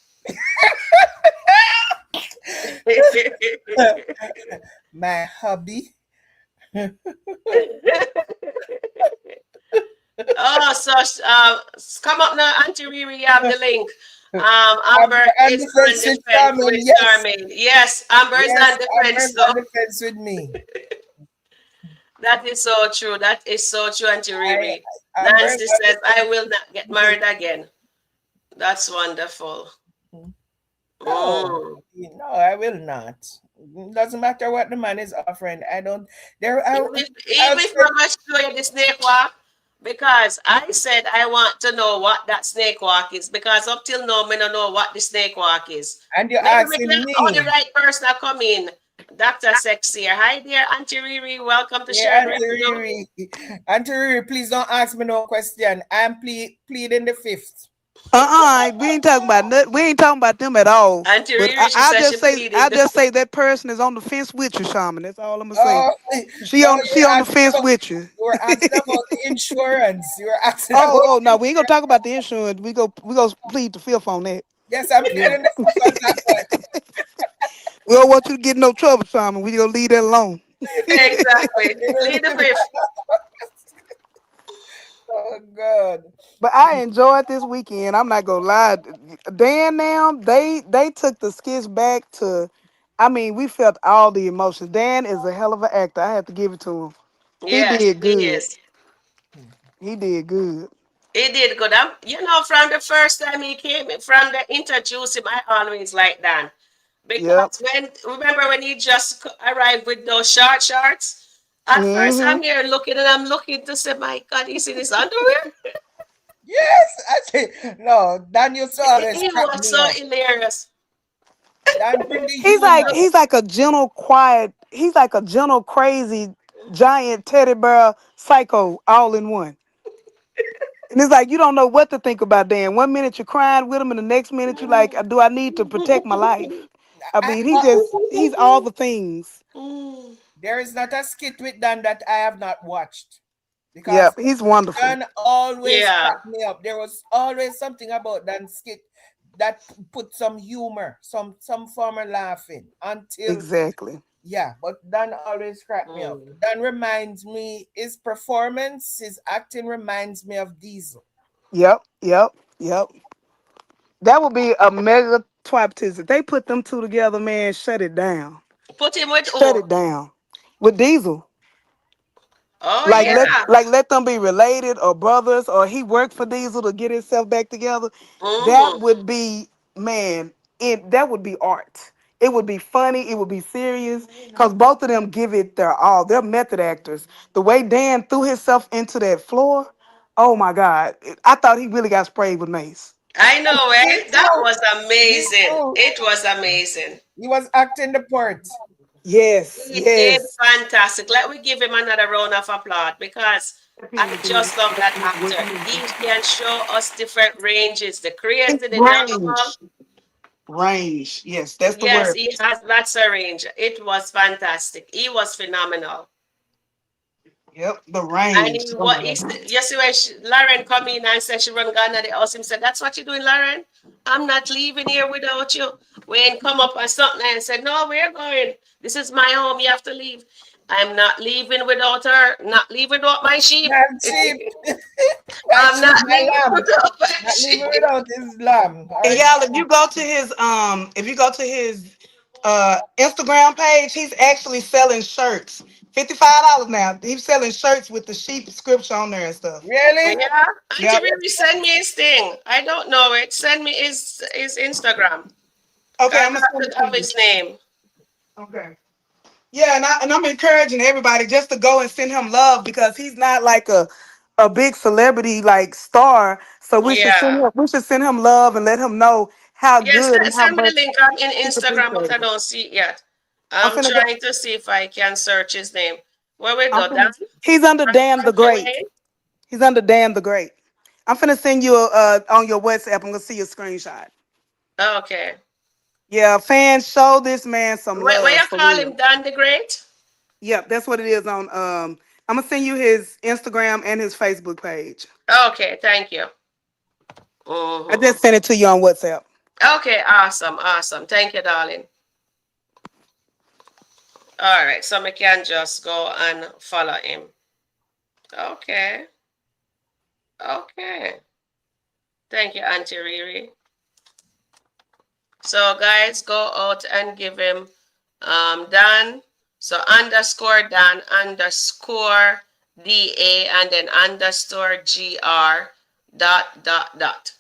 My hobby. Oh, so come up now, Auntie Riri. You have the link. Amber I'm is the on fence the with fence Charmin. with Yes. Charmaine. Yes, Amber is Yes, on the fence. Amber's So on the fence with me. that is so true. That is so true, Auntie I Riri. Amber's Nancy on the says, "I fence will not get with me. married again." That's wonderful. No, Mm. no, I will not. Doesn't matter what the man is offering. I don't. There, Even I'll if say I'm going to show you the snake walk, because I said I want to know what that snake walk is, because up till now, I don't know what the snake walk is. and you're Maybe we asking can call the me. right person to come in. Dr. Sexy here. Hi there, Auntie Riri. Welcome to Yeah, Sharon Auntie Review. Riri. Auntie Riri, please don't ask me no question. I'm pleading the fifth. We ain't talking about we ain't talking about them at all. Auntie But Riri, she said she I pleaded. just say that person is on the fence with you, Shaman. That's all I'm gonna say. Oh, She no, on she on the fence with you. you were asking about the insurance. You were asking about Oh the no, we ain't gonna insurance. talk about the insurance. We go plead the fifth on that. Yes, I'm Yeah. pleading the fifth on that one. We don't want you to get in no trouble, Shaman. We gonna leave that alone. Exactly. Plead the fifth. Oh God. But I enjoyed this weekend. I'm not gonna lie. Dan now, they took the skits back to, I mean, we felt all the emotions. Dan is a hell of an actor. I have to give it to him. He Yes, did he good. is. He did good. He did good. From the first time he came, from the introduce him, I always like that. Yep. Because remember when he just arrived with those short shorts? At first, Mm-hmm. I'm here looking and I'm looking to say, my God, is it his underwear? Yes, I say no. Daniel always He crack was me so up. hilarious. Dan bring the He's like humor. a gentle, quiet. He's like a gentle, crazy, giant teddy bear psycho all in one. And it's like you don't know what to think about Dan. One minute you're crying with him, and the next minute you're like, "Do I need to protect my life?" I I, mean, I, he's all the things. Mm. there is not a skit with Dan that I have not watched because Yep, he's wonderful. Dan always Yeah. cracked me up. There was always something about Dan's skit that put some humor, some form of laughing until Exactly. yeah. But Dan always cracked me up. Mm. Dan reminds me his performance, his acting reminds me of Diesel. Yep, yep, yep. That would be a mega twaptism. If they put them two together, man, shut it down. Put him with Shut who? it down. With Diesel. Oh Like yeah. let them be related or brothers or he worked for Diesel to get himself back together. That Mm-hmm. would be man, that would be art. It would be funny, it would be serious. Because both of them give it their all. They're method actors. The way Dan threw himself into that floor, oh my God. I thought he really got sprayed with mace. I know, Me eh? That too. was Me amazing. too. It was amazing. He was acting the part. Yes, He did yes. fantastic. Let me give him another round of applause because I just love that actor. He can show us different ranges, the crazy, the normal. Range. Range. Yes, that's the Yes, word. he has lots of range. It was fantastic. He was phenomenal. Yep, the And range. he Oh what my he God. said, yes, when Lauren come in and said she run Ghana the house, him said, "That's what you're doing, Lauren. I'm not leaving here without you." Wayne come up and something and said, "No, we're going. This is my home. You have to leave." I'm not leaving without her. Not leaving without my sheep. Not sheep. My I'm sheep, not my leaving lamb. without my Not leaving sheep. without his lamb. All And right. y'all, if you go to his Instagram page, he's actually selling shirts. $55 now. He's selling shirts with the sheep scripture on there and stuff. Really? Yeah, Auntie Yep. Riri, send me his thing. I don't know it. Send me his Instagram. Okay, I I'm gonna got send to it to have you. his name. Okay. Yeah, and I'm encouraging everybody just to go and send him love because he's not like a big celebrity like star. So Yeah. we should send him love and let him know how Yes, good and how send me the much link on in he's Instagram, but I appreciated. don't see it yet. I'm I'm finna go. trying to see if I can search his name. Where we I'm go, Dan? finna. He's under Dan the Country Great. Wayne? He's under Dan the Great. I'm finna send you on your WhatsApp. I'm gonna see your screenshot. Okay. Yeah, fans, show this man some Where love you for call him real. Dan the Great? Yep, that's what it is on. I'm gonna send you his Instagram and his Facebook page. Okay, thank you. I Hmm. just sent it to you on WhatsApp. Okay, awesome, awesome. Thank you, darling. All right, so I can just go and follow him. Okay, okay. Thank you, Auntie Riri. So guys, go out and give him Dan. So underscore Dan underscore DA and then underscore GR dot.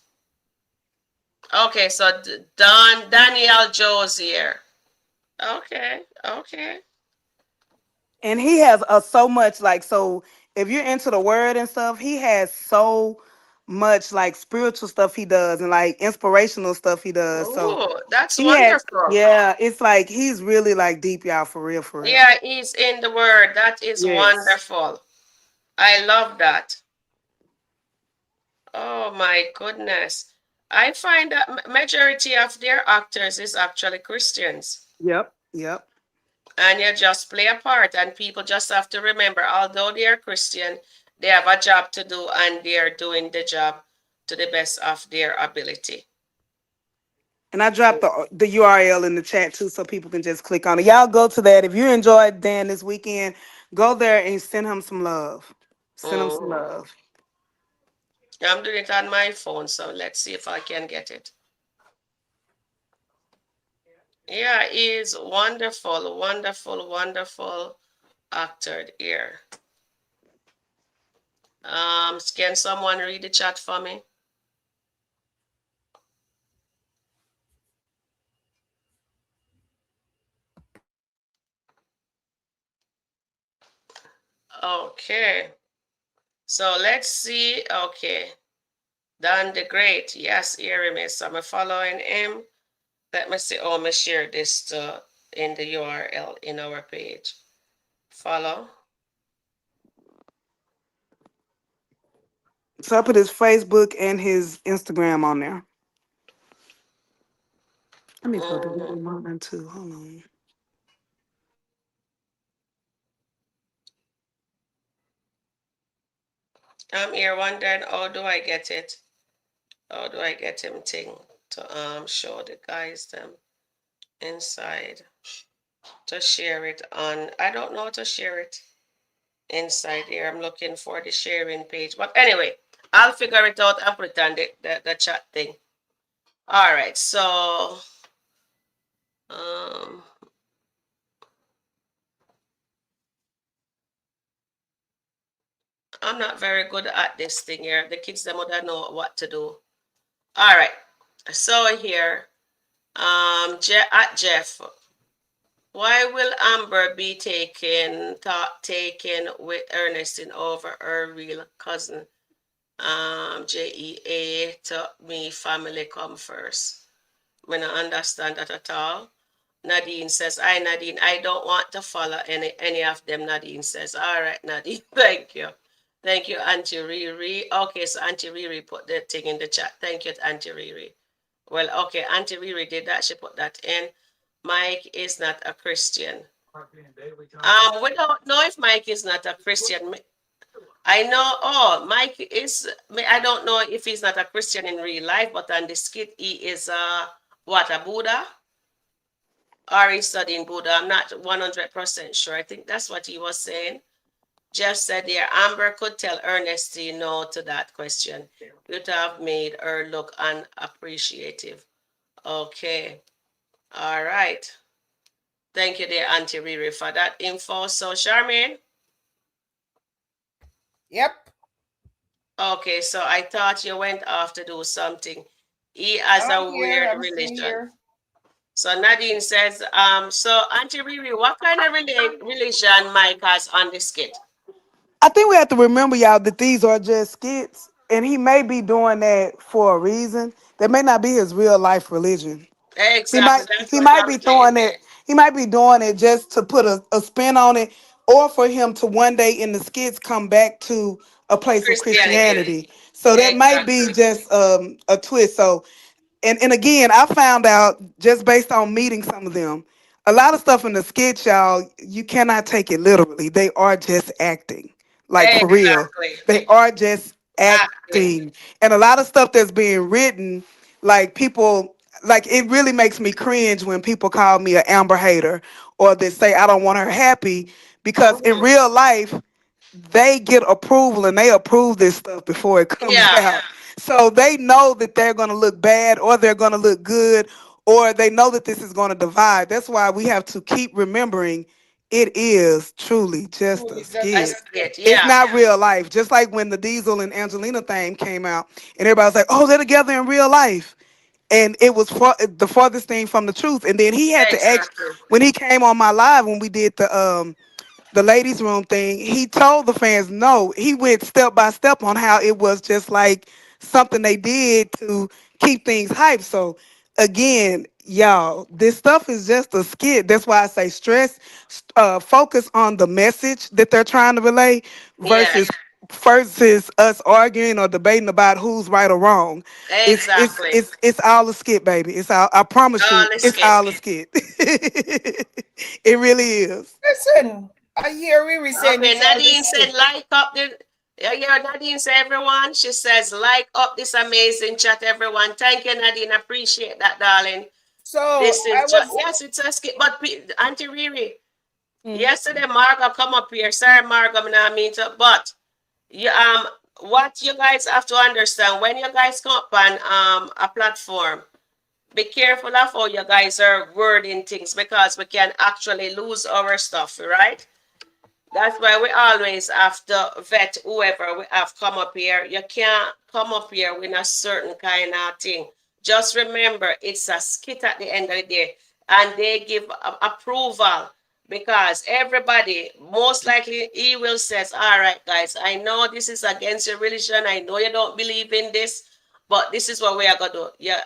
Okay, so Danielle Joe's here. Okay, okay. And he has so much like so. If you're into the word and stuff, he has so much like spiritual stuff he does and like inspirational stuff he does. So Oh, that's he had wonderful. yeah, it's like he's really like deep y'all for real for real. Yeah, he's in the word. That is Yes. wonderful. I love that. Oh my goodness. I find that majority of their actors is actually Christians. Yep. Yep. And you just play a part and people just have to remember, although they are Christian, they have a job to do and they're doing the job to the best of their ability. And I dropped the URL in the chat too, so people can just click on it. Y'all go to that. If you enjoyed Dan this weekend, go there and send him some love. Send him some Mhm. love. I'm doing it on my phone, so let's see if I can get it. Yeah, he's wonderful, wonderful, wonderful actor here. Can someone read the chat for me? Okay. So let's see. Okay. Dan the Great. Yes, here him is. So I'm following him. Let me see. Oh, me share this in the URL in our page. Follow. So I put his Facebook and his Instagram on there. Let me put it Mhm. in mine too. Hold on. I'm here wondering how do I get it? How do I get him thing to show the guys them inside to share it on? I don't know how to share it inside here. I'm looking for the sharing page, but anyway, I'll figure it out and put it on the chat thing. All right, so um, I'm not very good at this thing here. The kids them would know what to do. All right, so here, at Jeff. Why will Amber be taken with Ernestine over her real cousin? JEA to me family come first. I don't understand that at all. Nadine says, "Hi Nadine, I don't want to follow any of them." Nadine says, "All right, Nadine, thank you, thank you, Auntie Riri." Okay, so Auntie Riri put the thing in the chat. Thank you, Auntie Riri. Well, okay, Auntie Riri did that. She put that in. Mike is not a Christian. We don't know if Mike is not a Christian. I know. Oh, Mike is. I don't know if he's not a Christian in real life, but on the skit, he is what, a Buddha, or he's studying Buddha. I'm not 100% sure. I think that's what he was saying. Jeff said there, Amber could tell Ernestine no to that question. You'd have made her look unappreciative. Okay. All right. Thank you there, Auntie Riri, for that info. So, Charmaine. Yep. Okay, so I thought you went off to do something. He has I'm a here. weird I'm still religion. here. So Nadine says, so Auntie Riri, what kind of religion Mike has on the skit? I think we have to remember, y'all, that these are just skits, and he may be doing that for a reason. That may not be his real life religion. He Exactly, might that's he what might I'm be saying. throwing it. He might be doing it just to put a spin on it, or for him to one day in the skits come back to a place of Christianity. Christianity. So that might be Exactly. just a twist. So and again, I found out just based on meeting some of them, a lot of stuff in the skit, y'all, you cannot take it literally. They are just acting, like for real. Exactly. They are just Acting. acting, and a lot of stuff that's being written, like people, like it really makes me cringe when people call me an Amber hater or they say I don't want her happy because in Hmm. real life they get approval and they approve this stuff before it comes Yeah, out. So they know that they're going to look bad or they're going to look good or they know that this is going to divide. That's why we have to keep remembering it is truly just a Truly just a a skit. skit. skit. It's Yeah, not real life. Just like when the Diesel and Angelina thing came out and everybody's like, oh, they're together in real life. And it was the farthest thing from the truth. And then he had to act exactly. when he came on my live when we did the ladies room thing. He told the fans no. He went step by step on how it was just like something they did to keep things hype. So again, y'all, this stuff is just a skit. That's why I say focus on the message that they're trying to relay versus Yes, us arguing or debating about who's right or wrong. It's it's exactly. it's it's all a skit, baby. It's all, I promise All you, the it's skit. all a skit. It really is. Listen, I hear Riri saying Okay, it's all Nadine this said, skit. like up the. Yeah, Nadine said, everyone. She says, like up this amazing chat, everyone. Thank you, Nadine. Appreciate that, darling. So This is I just, was yes, it's a skit. But Auntie Riri, yesterday, Margot come up here. Sorry, Margot, I'm not mean to, but you, what you guys have to understand when you guys come up on a platform, be careful of how you guys are wording things because we can actually lose our stuff, right? That's why we always have to vet whoever we have come up here. You can't come up here with a certain kind of thing. Just remember, it's a skit at the end of the day, and they give approval because everybody, most likely, he will says, "All right, guys, I know this is against your religion. I know you don't believe in this, but this is what we are gonna do. Yeah,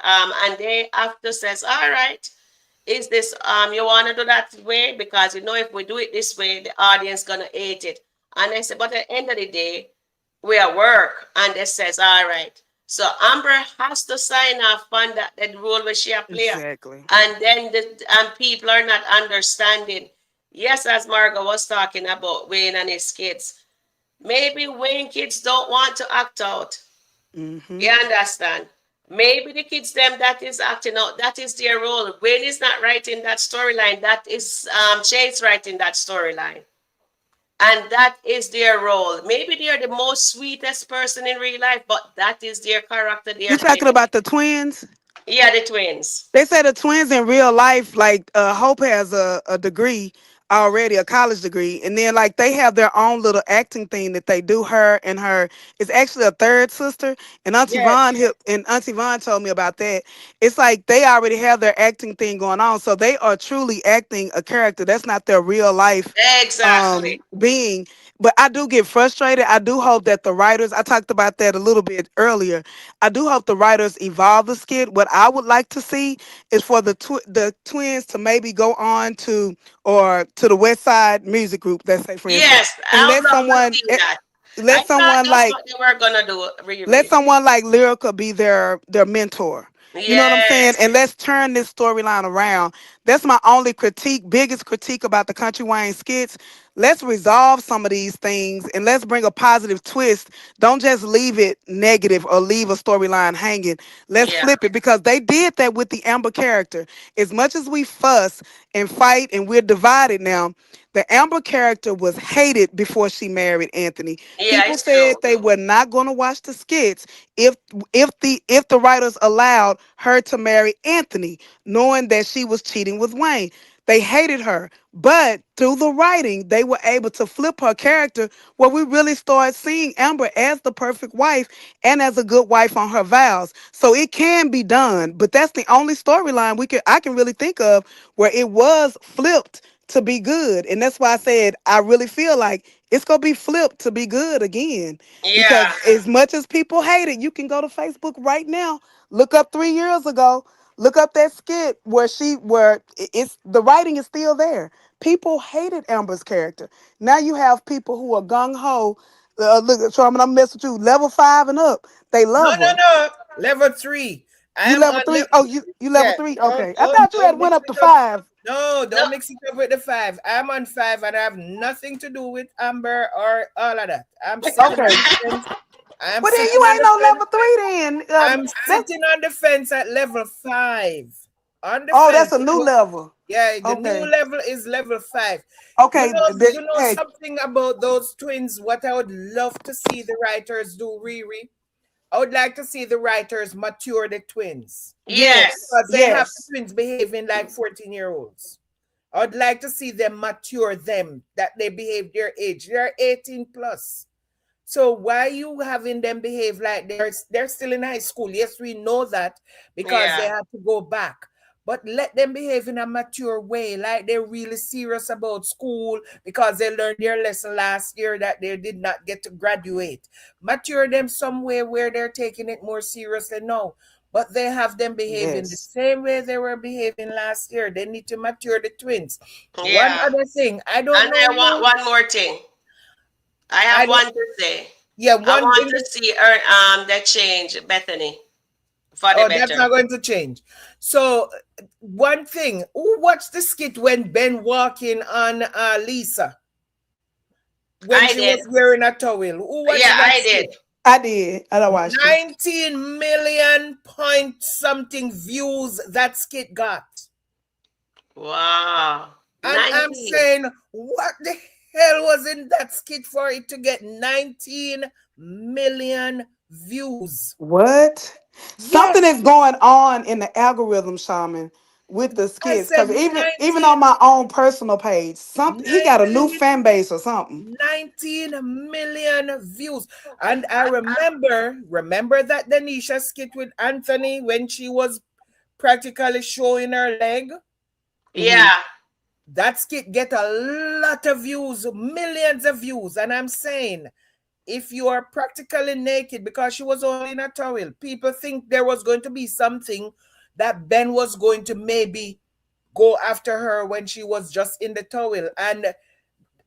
and they after says, all right, is this you want to do that way? Because you know if we do it this way, the audience gonna hate it. And they say, but at the end of the day, we are work. And they says, all right. So Amber has to sign off on that role where she a player. Exactly. And then people are not understanding. Yes, as Margot was talking about Wayne and his kids. Maybe Wayne kids don't want to act out. Mm-hmm. You understand? Maybe the kids them that is acting out, that is their role. Wayne is not writing that storyline. That is Chase writing that storyline. And that is their role. Maybe they are the most sweetest person in real life, but that is their character they You are playing. talking about the twins? Yeah, the twins. They say the twins in real life, like Hope has a degree already, a college degree, and then like they have their own little acting thing that they do. Her and her is actually a third sister, and Yes. Auntie Vaughn told me about that. It's like they already have their acting thing going on, so they are truly acting a character. That's not their real life Exactly. being. But I do get frustrated. I do hope that the writers, I talked about that a little bit earlier. I do hope the writers evolve the skit. What I would like to see is for the twins to maybe go on to or to the West Side Music Group, let's say for instance, Yes, and I would love to see that. I let thought someone that's like what they were gonna do, let Riri. someone like Lyrica be their mentor. You know what I'm saying? Yes. And let's turn this storyline around. That's my only biggest critique about the Country Wayne skits. Let's resolve some of these things and let's bring a positive twist. Don't just leave it negative or leave a storyline hanging. Let's Yeah. flip it because they did that with the Amber character. As much as we fuss and fight and we're divided now, the Amber character was hated before she married Anthony. Yeah, People it's true. said they were not going to watch the skits if the writers allowed her to marry Anthony, knowing that she was cheating with Wayne. They hated her, but through the writing, they were able to flip her character where we really started seeing Amber as the perfect wife and as a good wife on her vows. So it can be done, but that's the only storyline I can really think of where it was flipped to be good. And that's why I said I really feel like it's gonna be flipped to be good again. Yeah. Because as much as people hate it, you can go to Facebook right now, look up 3 years ago, look up that skit where it's the writing is still there. People hated Amber's character. Now you have people who are gung ho. Look, so I'm gonna mess with you. Level 5 and up, they No, love no, her. no. Level 3. I You am level on 3? level. Oh, you level Yeah. 3? Don't Okay, I don't thought you don't had went mix up to it up. 5. No, No, don't mix it up with the 5. I'm on 5 and I have nothing to do with Amber or all of that. I'm sitting on Okay. the fence. I'm Well, then sitting you on ain't the no fence. level 3 then. I'm That's sitting on the fence at level 5. On the oh, that's fence. a new level. Yeah, the new Okay. level is level 5. Okay. You know Hey, something about those twins, what I would love to see the writers do, Riri? I would like to see the writers mature the twins yes. yes, because they have the yes, twins behaving like 14-year-olds. I would like to see them mature them, that they behave their age. They're 18 plus. So why you having them behave like they're still in high school? Yes, we know that because they Yeah. have to go back. But let them behave in a mature way, like they're really serious about school because they learned their lesson last year that they did not get to graduate. Mature them somewhere where they're taking it more seriously now. But they have them behaving the yes. same way they were behaving last year. They need to mature the twins. One Yeah. other thing, I don't And know I want who. one more thing. I I have don't. one to say. Yeah, I one want thing. to see her that change Bethany for the Oh, that's better. not going to change. So, one thing, who watched the skit when Ben walking on Lisa when I she did. was wearing a towel? Who Yeah, watched that I did. skit? I did. I watched it. 19 million point something views that skit got. Wow. And I'm 19. saying, what the hell was in that skit for it to get 19 million views? What? Something Yes, is going on in the algorithm, Shaman, with the I skits. said Cause even on my own personal page, he got a new 19 fan base or something. 19 million views. And I remember that Denisha skit with Anthony when she was practically showing her leg. Hmm. Yeah. That skit get a lot of views, millions of views. And I'm saying, if you are practically naked, because she was only in a towel, people think there was going to be something that Ben was going to maybe go after her when she was just in the towel. And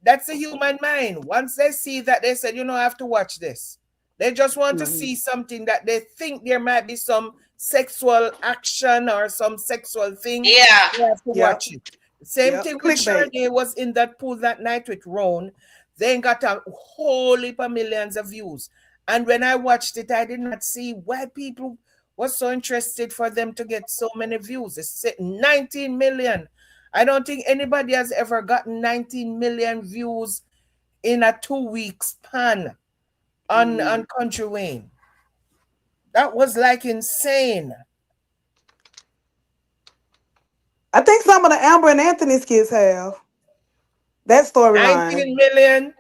that's the human mind. Once they see that, they said, I have to watch this. They just want to Mhm. see something that they think there might be some sexual action or some sexual thing. Yeah. They have to Yep. watch it. Same Yep. thing with Clickbait. Sharon was in that pool that night with Ron. They got a whole heap of millions of views. And when I watched it, I did not see why people were so interested for them to get so many views. It's 19 million. I don't think anybody has ever gotten 19 million views in a 2 week span on Mhm. Kountry Wayne. That was like insane. I think some of the Amber and Anthony skits have that storyline. 19 million.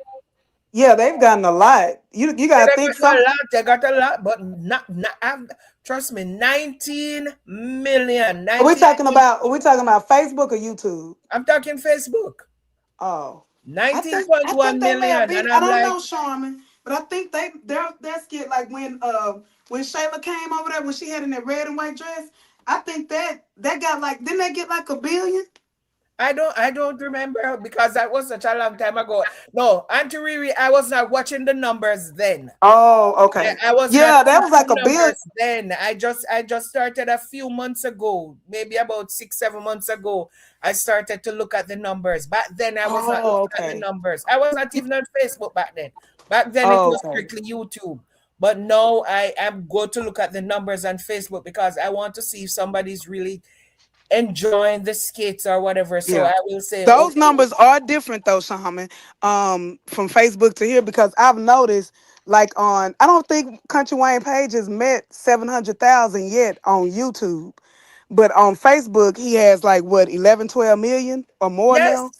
Yeah, they've gotten a lot. You Yeah, gotta they think got a some. lot. They got a lot, but not trust me, 19 million. Are we 19 talking about? Are we talking about Facebook or YouTube? I'm talking Facebook. Oh, I 19.1 think they may have million. been. And I I'm don't like, know, Sharman, but I think their skit like when Shayla came over there when she had in that red and white dress. I think that got like didn't they get like a billion? I don't remember because that was such a long time ago. No, Auntie Riri, I was not watching the numbers then. Oh, I, okay. I was not Yeah, that was into like a billion. numbers then. I just started a few months ago, maybe about 6, 7 months ago. I started to look at the numbers. Back then I was not Oh, looking at the okay. numbers. I was not even on Facebook back then. Back then it Oh, was okay. strictly YouTube. But now I am going to look at the numbers on Facebook because I want to see if somebody's really enjoying the skits or whatever. So Yeah. I will say, Those okay, numbers are different though, Shaman, from Facebook to here because I've noticed like on I don't think Country Wayne Page has met 700,000 yet on YouTube. But on Facebook he has like what 11, 12 million or more yes, now.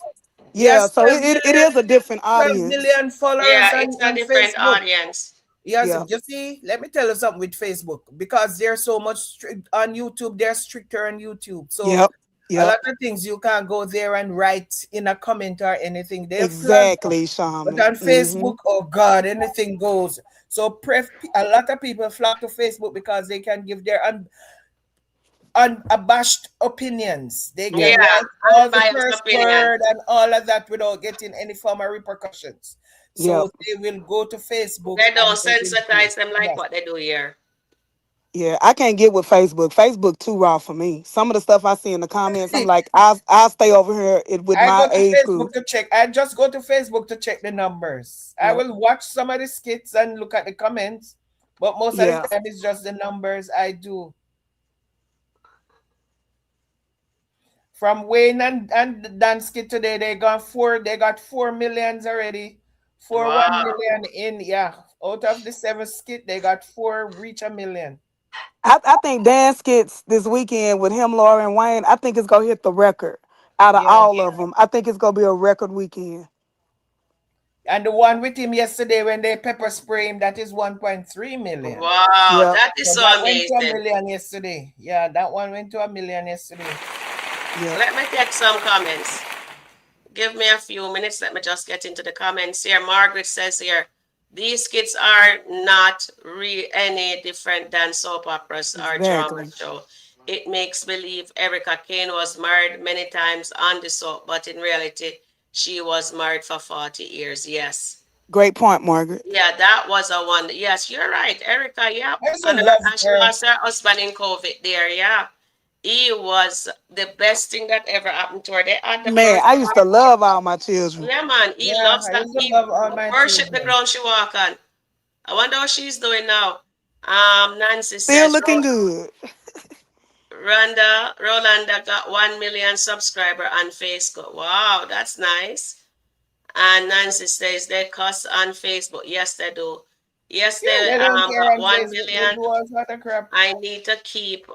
Yeah, yes, so 12 it million, is a different 12 audience. million followers Yeah, on, it's a on different Facebook. audience. Yes, Yeah. you see, let me tell you something with Facebook because there's so much strict on YouTube, they're stricter on YouTube. So Yep. a lot Yep. of things you can't go there and write in a comment or anything. They'll flag you. Exactly, But Shaman. on Facebook, oh God, anything goes. So a lot of people flock to Facebook because they can give their unabashed opinions. They can Yeah. Yeah, write all the unbiased first opinion. word and all of that without getting any form of repercussions. Yep. So they will go to Facebook They don't and they will do it. sensitize them like Yes. what they do here. Yeah, I can't get with Facebook. Facebook too raw for me. Some of the stuff I see in the comments, I'm like, I'll stay over here with I my go to age group. Facebook to check. I just go to Facebook to check the numbers. I Yep. will watch some of the skits and look at the comments, but most of the Yeah. time it's just the numbers I do. From Wayne and Dan skit today, they got 4 millions already. Four one Wow. million in, yeah. Out of the 7 skit, they got four reach a million. I think Dan skits this weekend with him, Laura, and Wayne. I think it's gonna hit the record out of Yeah. all of them. I think it's gonna be a record weekend. And the one with him yesterday when they pepper spray him, that is 1.3 million. Wow, Yep. that is So so that went to a amazing. million yesterday. Yeah, that one went to a million yesterday. Yep. Let me take some comments. Give me a few minutes. Let me just get into the comments here. Margaret says here, these skits are not any different than soap operas or drama Exactly. show. It makes believe Erica Kane was married many times on the soap, but in reality, she was married for 40 years. Yes. Great point, Margaret. Yeah, that was a one. Yes, you're right, Erica. Yeah. I used to And, love and she her. lost her husband in COVID there. Yeah. He was the best thing that ever happened to her. They had the Man, first. I used to love all my children. Yeah, man. He Yeah, loves I that. used to He love all my worship the children. ground she walk on. I wonder what she's doing now. Nancy Still says, looking good. Rolanda got 1 million subscriber on Facebook. Wow, that's nice. And Nancy says they cuss on Facebook. Yes, they do. Yes, Yeah, they they don't care got on 1 Facebook. They million. do all sort of crap. I need to keep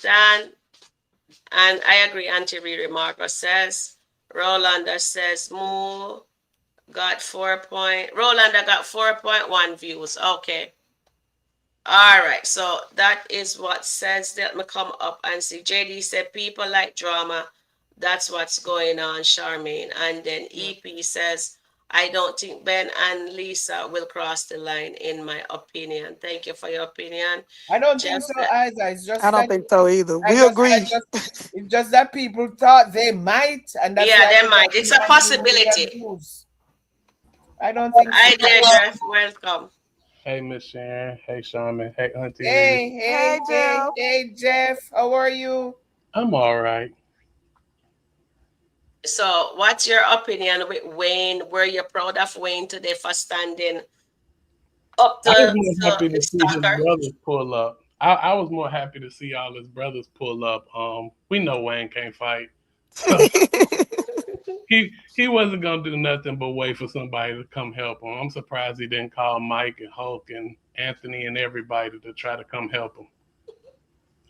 Dan. And I agree, Auntie Riri Marcos says. Rolanda says, Moo got 4 point. Rolanda got 4.1 views. Okay. All right. So that is what says. Let me come up and see. JD said people like drama. That's what's going on, Charmaine. And then Yep. EP says, I don't think Ben and Lisa will cross the line, in my opinion. Thank you for your opinion. I don't think Jeff so said, either. It's I just don't that think so either. I We just I agree. just it's just that people thought they might, and that's yeah, why they they got might. It's a imaginary possibility. views. I don't think so. Hi there, Jeff. Welcome. Hey, Miss Sharon. Hey, Shaman. Hey, Auntie Ree. Hey, Hey, hey, hey, Jeff. hey, Jeff, how are you? I'm all right. So, what's your opinion with Wayne? Were you proud of Wayne today for standing up I was to, more happy to his see his stalker? brothers pull up. I was more happy to see all his brothers pull up. We know Wayne can't fight, so he wasn't gonna do nothing but wait for somebody to come help him. I'm surprised he didn't call Mike and Hulk and Anthony and everybody to try to come help him.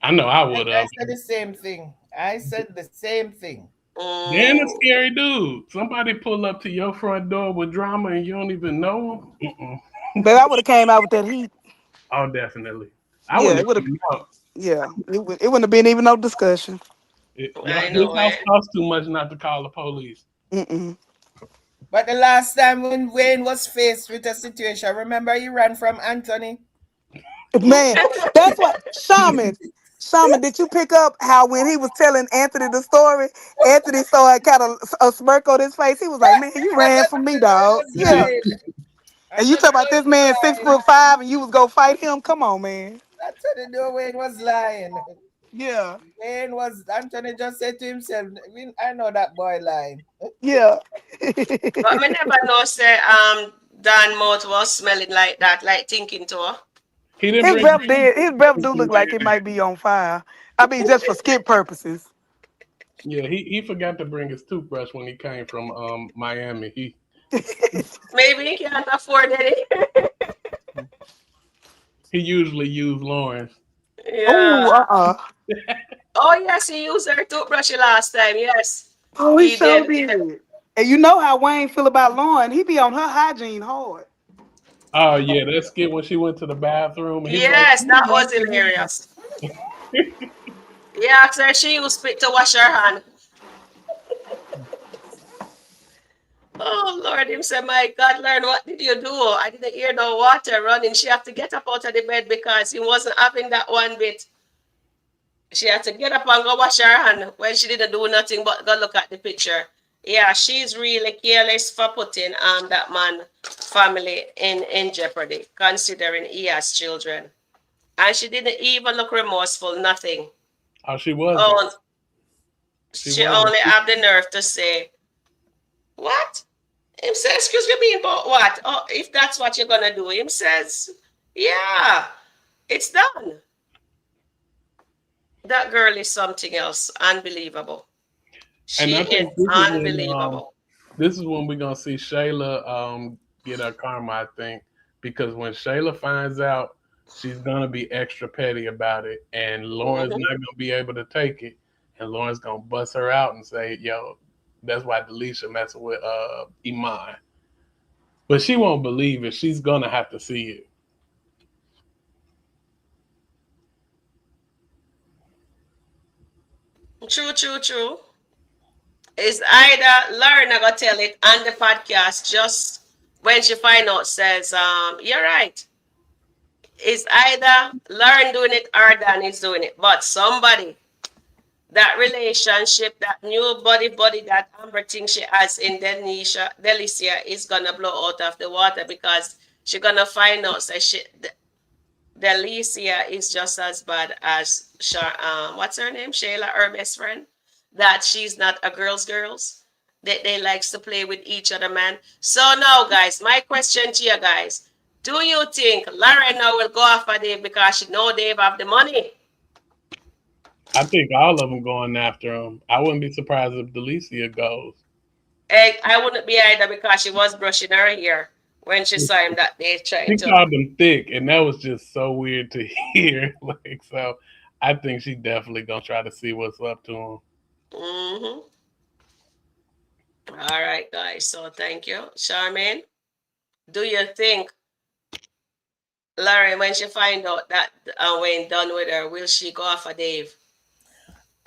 I know I would I have. said the same thing. I said the same thing. Dan a Mm, scary dude. Somebody pull up to your front door with drama and you don't even know him. But I would have came out with that heat. Oh, definitely. I Yeah, wouldn't it have would have. kicked him out. Yeah, it wouldn't have been even no discussion. I His know house it. costs too much not to call the police. Mm-mm. But the last time when Wayne was faced with a situation, remember he ran from Anthony? Man, that's what Shaman, did you pick up how when he was telling Anthony the story, Anthony saw kind of a smirk on his face. He was like, "Man, you ran from me, Anthony know he dog." was Yeah, lying. and you talk Anthony about know he this was man lying. 6'5" and you was gonna fight him? Come on, man. Anthony knew Wayne was lying. Yeah, Wayne was Anthony just said to himself, I know that boy lying. yeah. But me never know say Dan mouth was smelling like that, like thinking to her. He didn't His bring breath did. His breath do look like it Miami. might be on fire. I mean, just for skit purposes. Yeah, he forgot to bring his toothbrush when he came from Miami. Maybe he can't afford it. He usually used Lawrence. Oh, Yeah. uh. Oh yes, he used her toothbrush last time. Yes, Oh, he he sure did. did. And you know how Wayne feel about Lauren. He be on her hygiene hard. Oh yeah, that skit when she went to the bathroom and he was like, Yes, "You that wash was your hands." hilarious. Yeah, sir, she used spit to wash her hand. Oh Lord, him say, my God, learn what did you do? I didn't hear no water running. She had to get up out of the bed because he wasn't having that one bit. She had to get up and go wash her hand when she didn't do nothing but go look at the picture. Yeah, she's really careless for putting that man family in jeopardy, considering he has children. And she didn't even look remorseful, nothing. Oh, she wasn't. Oh, She she wasn't. only have the nerve to say, what? Him say, excuse me, mean about what? Oh, if that's what you're gonna do. Him says, yeah, it's done. That girl is something else. Unbelievable. And She I is think unbelievable. this is when we're gonna see Shayla get her karma. I think because when Shayla finds out, she's gonna be extra petty about it, and Lauren's Mhm. not gonna be able to take it, and Lauren's gonna bust her out and say, "Yo, that's why Delisia messing with Iman." But she won't believe it. She's gonna have to see it. True, true, true. Is either Lauren gonna tell it on the podcast just when she find out says, you're right. It's either Lauren doing it or Dan is doing it. But somebody, that relationship, that new body that Amber thinks she has in Delisia is gonna blow out of the water because she gonna find out that Delisia is just as bad as what's her name? Shayla, her best friend. That she's not a girls. They likes to play with each other, man. So now, guys, my question to you guys: do you think Lauren now will go after Dave because she know Dave have the money? I think all of them going after him. I wouldn't be surprised if Delicia goes. I wouldn't be either because she was brushing her hair when she saw him that day trying She to. called him thick, and that was just so weird to hear. Like, so I think she definitely gonna try to see what's up to him. Mm-hmm. All right, guys. So thank you, Charmaine. Do you think Larry, when she find out that Wayne done with her, will she go after Dave?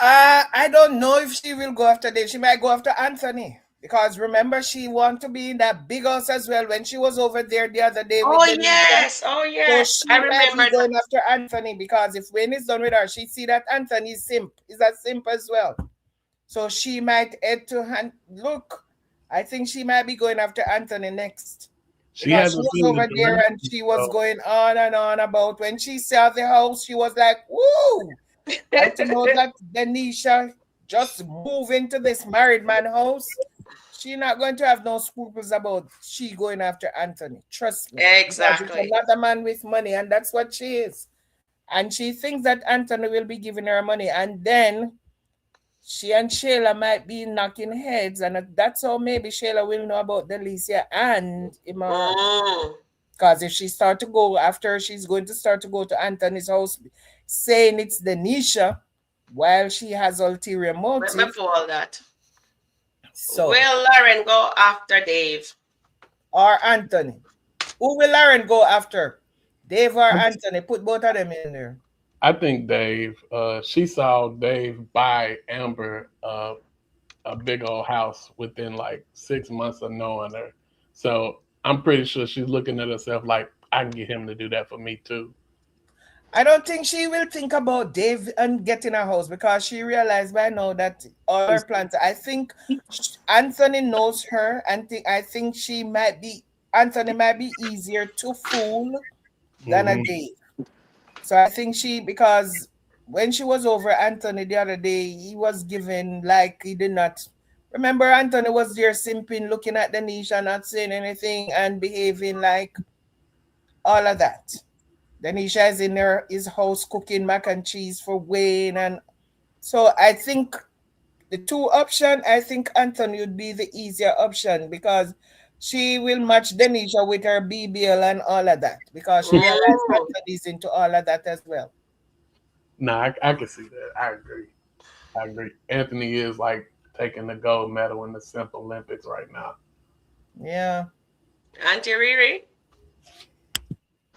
I don't know if she will go after Dave. She might go after Anthony Because remember, she wanted to be in that big house as well when she was over there the other day with Oh Delisia. yes, oh So yes. I she might remember be that. going after Anthony because if Wayne is done with her, she see that Anthony is a simp as well. So she might head to look. I think she might be going after Anthony next She because has she a was feeling over for there and me. she was So going on and on about when she saw the house, she was like, "Woo!" And to know that Denisha just move into this married man house, she not going to have no scruples about she going after Anthony. Trust me, because it's Exactly. another man with money, and that's what she is. And she thinks that Anthony will be giving her money, and then she and Shayla might be knocking heads, and that's how maybe Shayla will know about Delisia and Iman. Mm. Because if she start to go after, she's going to start to go to Anthony's house, saying it's Denisha, while she has ulterior motive. Before that, So, will Lauren go after Dave? or Anthony, who will Lauren go after? Dave or Anthony? Put both of them in there. I think Dave. She saw Dave buy Amber a big old house within like 6 months of knowing her. So I'm pretty sure she's looking at herself like I can get him to do that for me too. I don't think she will think about Dave and getting a house because she realized by now that all her plans. I think Anthony knows her, and I think Anthony might be easier to fool than a Hmm. Dave. So I think because when she was over Anthony the other day, he was given like he did not. Remember, Anthony was there simping, looking at Denisha, not saying anything, and behaving like all of that. Denisha is in his house cooking mac and cheese for Wayne, and so I think the two option. I think Anthony would be the easier option because she will match Denisha with her BBL and all of that because she realized Mm. Anthony's into all of that as well. Nah, I can see that. I agree. I agree. Anthony is like taking the gold medal in the Simple Olympics right now. Yeah. Auntie Riri?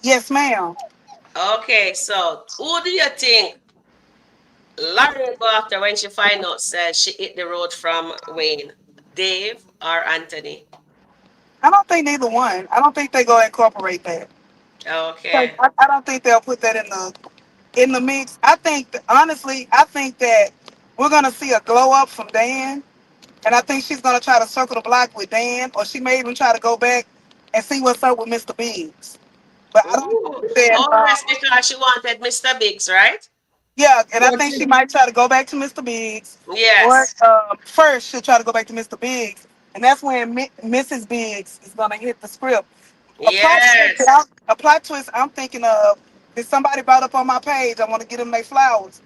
Yes, ma'am. Okay, so who do you think Lauren go after when she find out says she hit the road from Wayne? Dave or Anthony? I don't think neither one. I don't think they go incorporate that. Like, Okay. I don't think they'll put that in the mix. I think honestly, I think that we're gonna see a glow up from Dan, and I think she's gonna try to circle the block with Dan, or she may even try to go back and see what's up with Mr. Biggs. But I don't Ooh. think that. Oh, that's because she wanted Mr. Biggs, right? Yeah, and I But think she might try to go back to Mr. Biggs, or Yes. first she'll try to go back to Mr. Biggs, and that's when Mrs. Biggs is gonna hit the script. Yes. A plot twist I'm thinking of is somebody brought up on my page. I want to get them their flowers.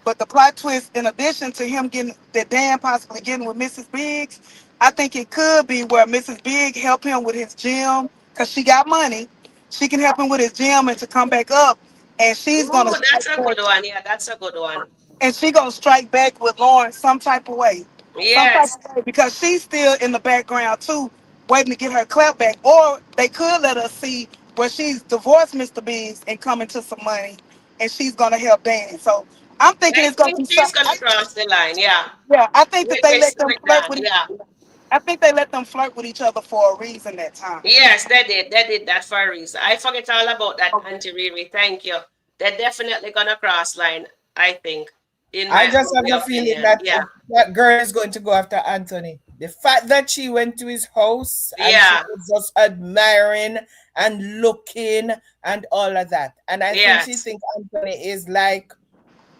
But the plot twist, in addition to him getting that Dan possibly getting with Mrs. Biggs, I think it could be where Mrs. Big help him with his gym because she got money. She can help him with his gym and to come back up, and she's gonna Ooh, strike that's a good forward, one. Yeah, that's a good one. and she gonna strike back with Lawrence some type of way, some type Yes. of way because she's still in the background too, waiting to get her clap back. Or they could let us see where she's divorced Mr. Biggs and coming to some money, and she's gonna help Dan. So I'm thinking I it's gonna think be she's something. gonna cross the line. Yeah. Yeah, I think that they let them With flirt Dan. with. Yeah. I think they let them flirt with each other for a reason that time. Yes, they did. They did that for a reason. I forget all about that, Auntie Riri. Thank you. They're definitely gonna cross line, I think, in I my just have only the feeling opinion. that Yeah. that girl is going to go after Anthony. The fact that she went to his house and she Yeah. was just admiring and looking and all of that. And I think she Yes. thinks Anthony is like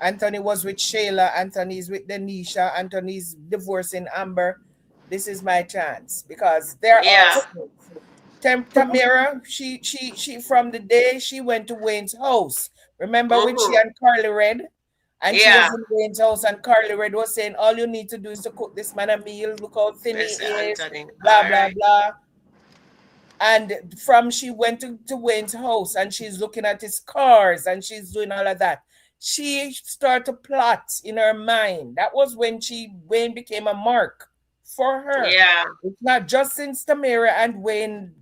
Anthony was with Shayla, Anthony's with Denisha, Anthony's divorcing Amber. This is my chance because they're all Yeah. snakes. Tamira, she from the day she went to Wayne's house. Remember when she Mm-hmm. and Carly Red? And she was Yeah. in Wayne's house, and Carly Red was saying, all you need to do is to cook this man a meal. Look how thin he Let's say is, Anthony. blah, All blah, right. blah. And from she went to Wayne's house and she's looking at his cars and she's doing all of that. She started to plot in her mind. That was when Wayne became a mark for her. Yeah. It's not just since Tamara and Wayne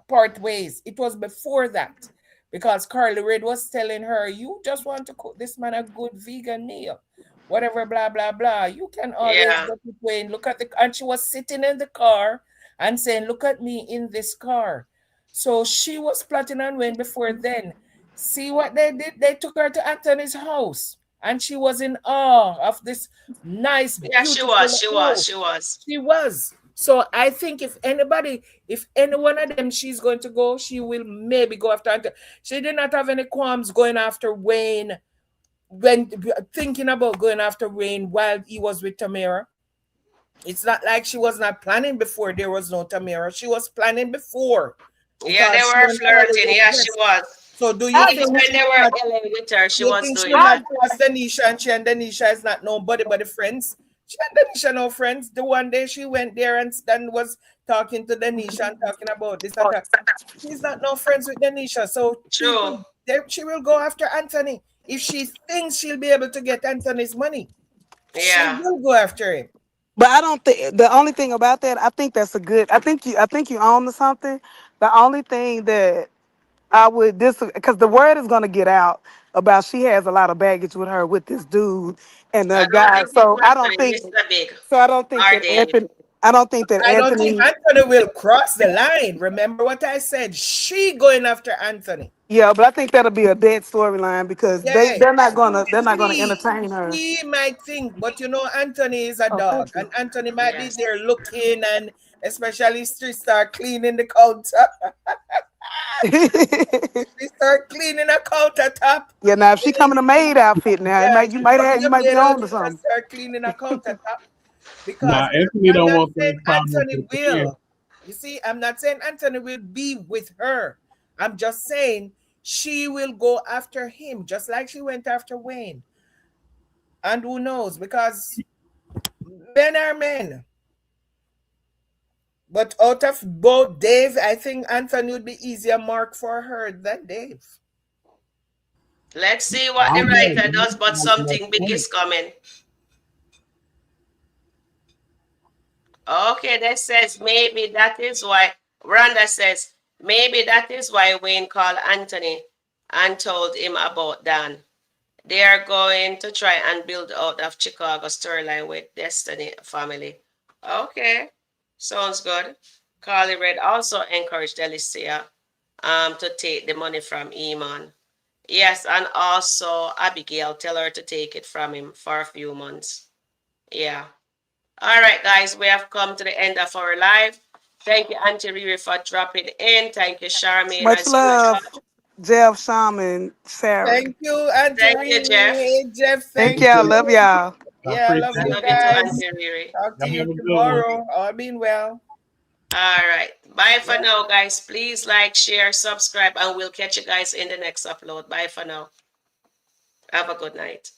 part ways. It was before that. Because Carly Red was telling her, you just want to cook this man a good vegan meal. whatever, blah, blah, blah. You can always Yeah. get it, Wayne. Look at the, and she was sitting in the car and saying, look at me in this car. So she was plotting on Wayne before then. See what they did? They took her to Anthony's house and she was in awe of this nice, Yeah, she beautiful was. She was. house. She was. She was. So I think if anybody, if any one of them she's going to go, she will maybe go after Anthony. She did not have any qualms going after Wayne when thinking about going after Wayne while he was with Tamara. It's not like she was not planning before there was no Tamara. She was planning before Yeah, they because she were and Carly flirting. was Yeah, she best. was. So do you I Even think think when she they were not, LA with her, she you was think she doing I not that. trust Denisha and she and Denisha is not nobody but the friends? She and Denisha no friends. The one day she went there and Stan was talking to Denisha and talking about this and that. She's not no friends with Denisha. So True. people, she will go after Anthony. If she thinks she'll be able to get Anthony's money, she Yeah. will go after him. But I don't think the only thing about that, I think that's a good. I think you own to something. The only thing that I would this because the word is gonna get out about she has a lot of baggage with her with this dude and the I don't guy. think it's So I don't Anthony, think. Mr. Big. So I don't think Or that David. Anthony. I don't think that I don't think Anthony. Anthony will cross the line. Remember what I said? She going after Anthony. Yeah, but I think that'll be a dead storyline because Yeah, they're not gonna she entertain her. she might think, but you know, Anthony is a Oh, dog, thank and you. Anthony might be Yes. there looking, and especially if she start cleaning the counter. She start cleaning a countertop. Yeah, now if she come in a maid outfit now, it Yeah, might she come in you the might be maid on to outfit and something. start cleaning a countertop. Now Because Anthony I'm don't not want saying those problems Anthony with the end. will. You see, I'm not saying Anthony will be with her. I'm just saying she will go after him, just like she went after Wayne. And who knows? Because men are men. But out of both Dave, I think Anthony would be easier mark for her than Dave. Let's see I what the don't know. writer does, but something big Women. is coming. Okay, that says maybe that is why. Rhonda says maybe that is why Wayne called Anthony and told him about Dan. They are going to try and build out of Chicago storyline with Destiny family. Okay, sounds good. Carly Red also encouraged Delisia to take the money from Iman. Yes, and also Abigail tell her to take it from him for a few months. Yeah. All right, guys, we have come to the end of our live. Thank you, Auntie Riri, for dropping in. Thank you, Charmaine Much and Sweet love, Touch. Jeff, Shaman, Sarah. Thank you, Auntie Thank you, Riri. Jeff. Hey, Jeff, Thank thank Thank y'all. you. Love you. y'all. I Yeah, I love I appreciate you love you too, it. guys. Auntie Riri. Talk to Y'all you have a good one. tomorrow. All being well. All right. Bye for Yeah. now, guys. Please like, share, subscribe, and we'll catch you guys in the next upload. Bye for now. Have a good night.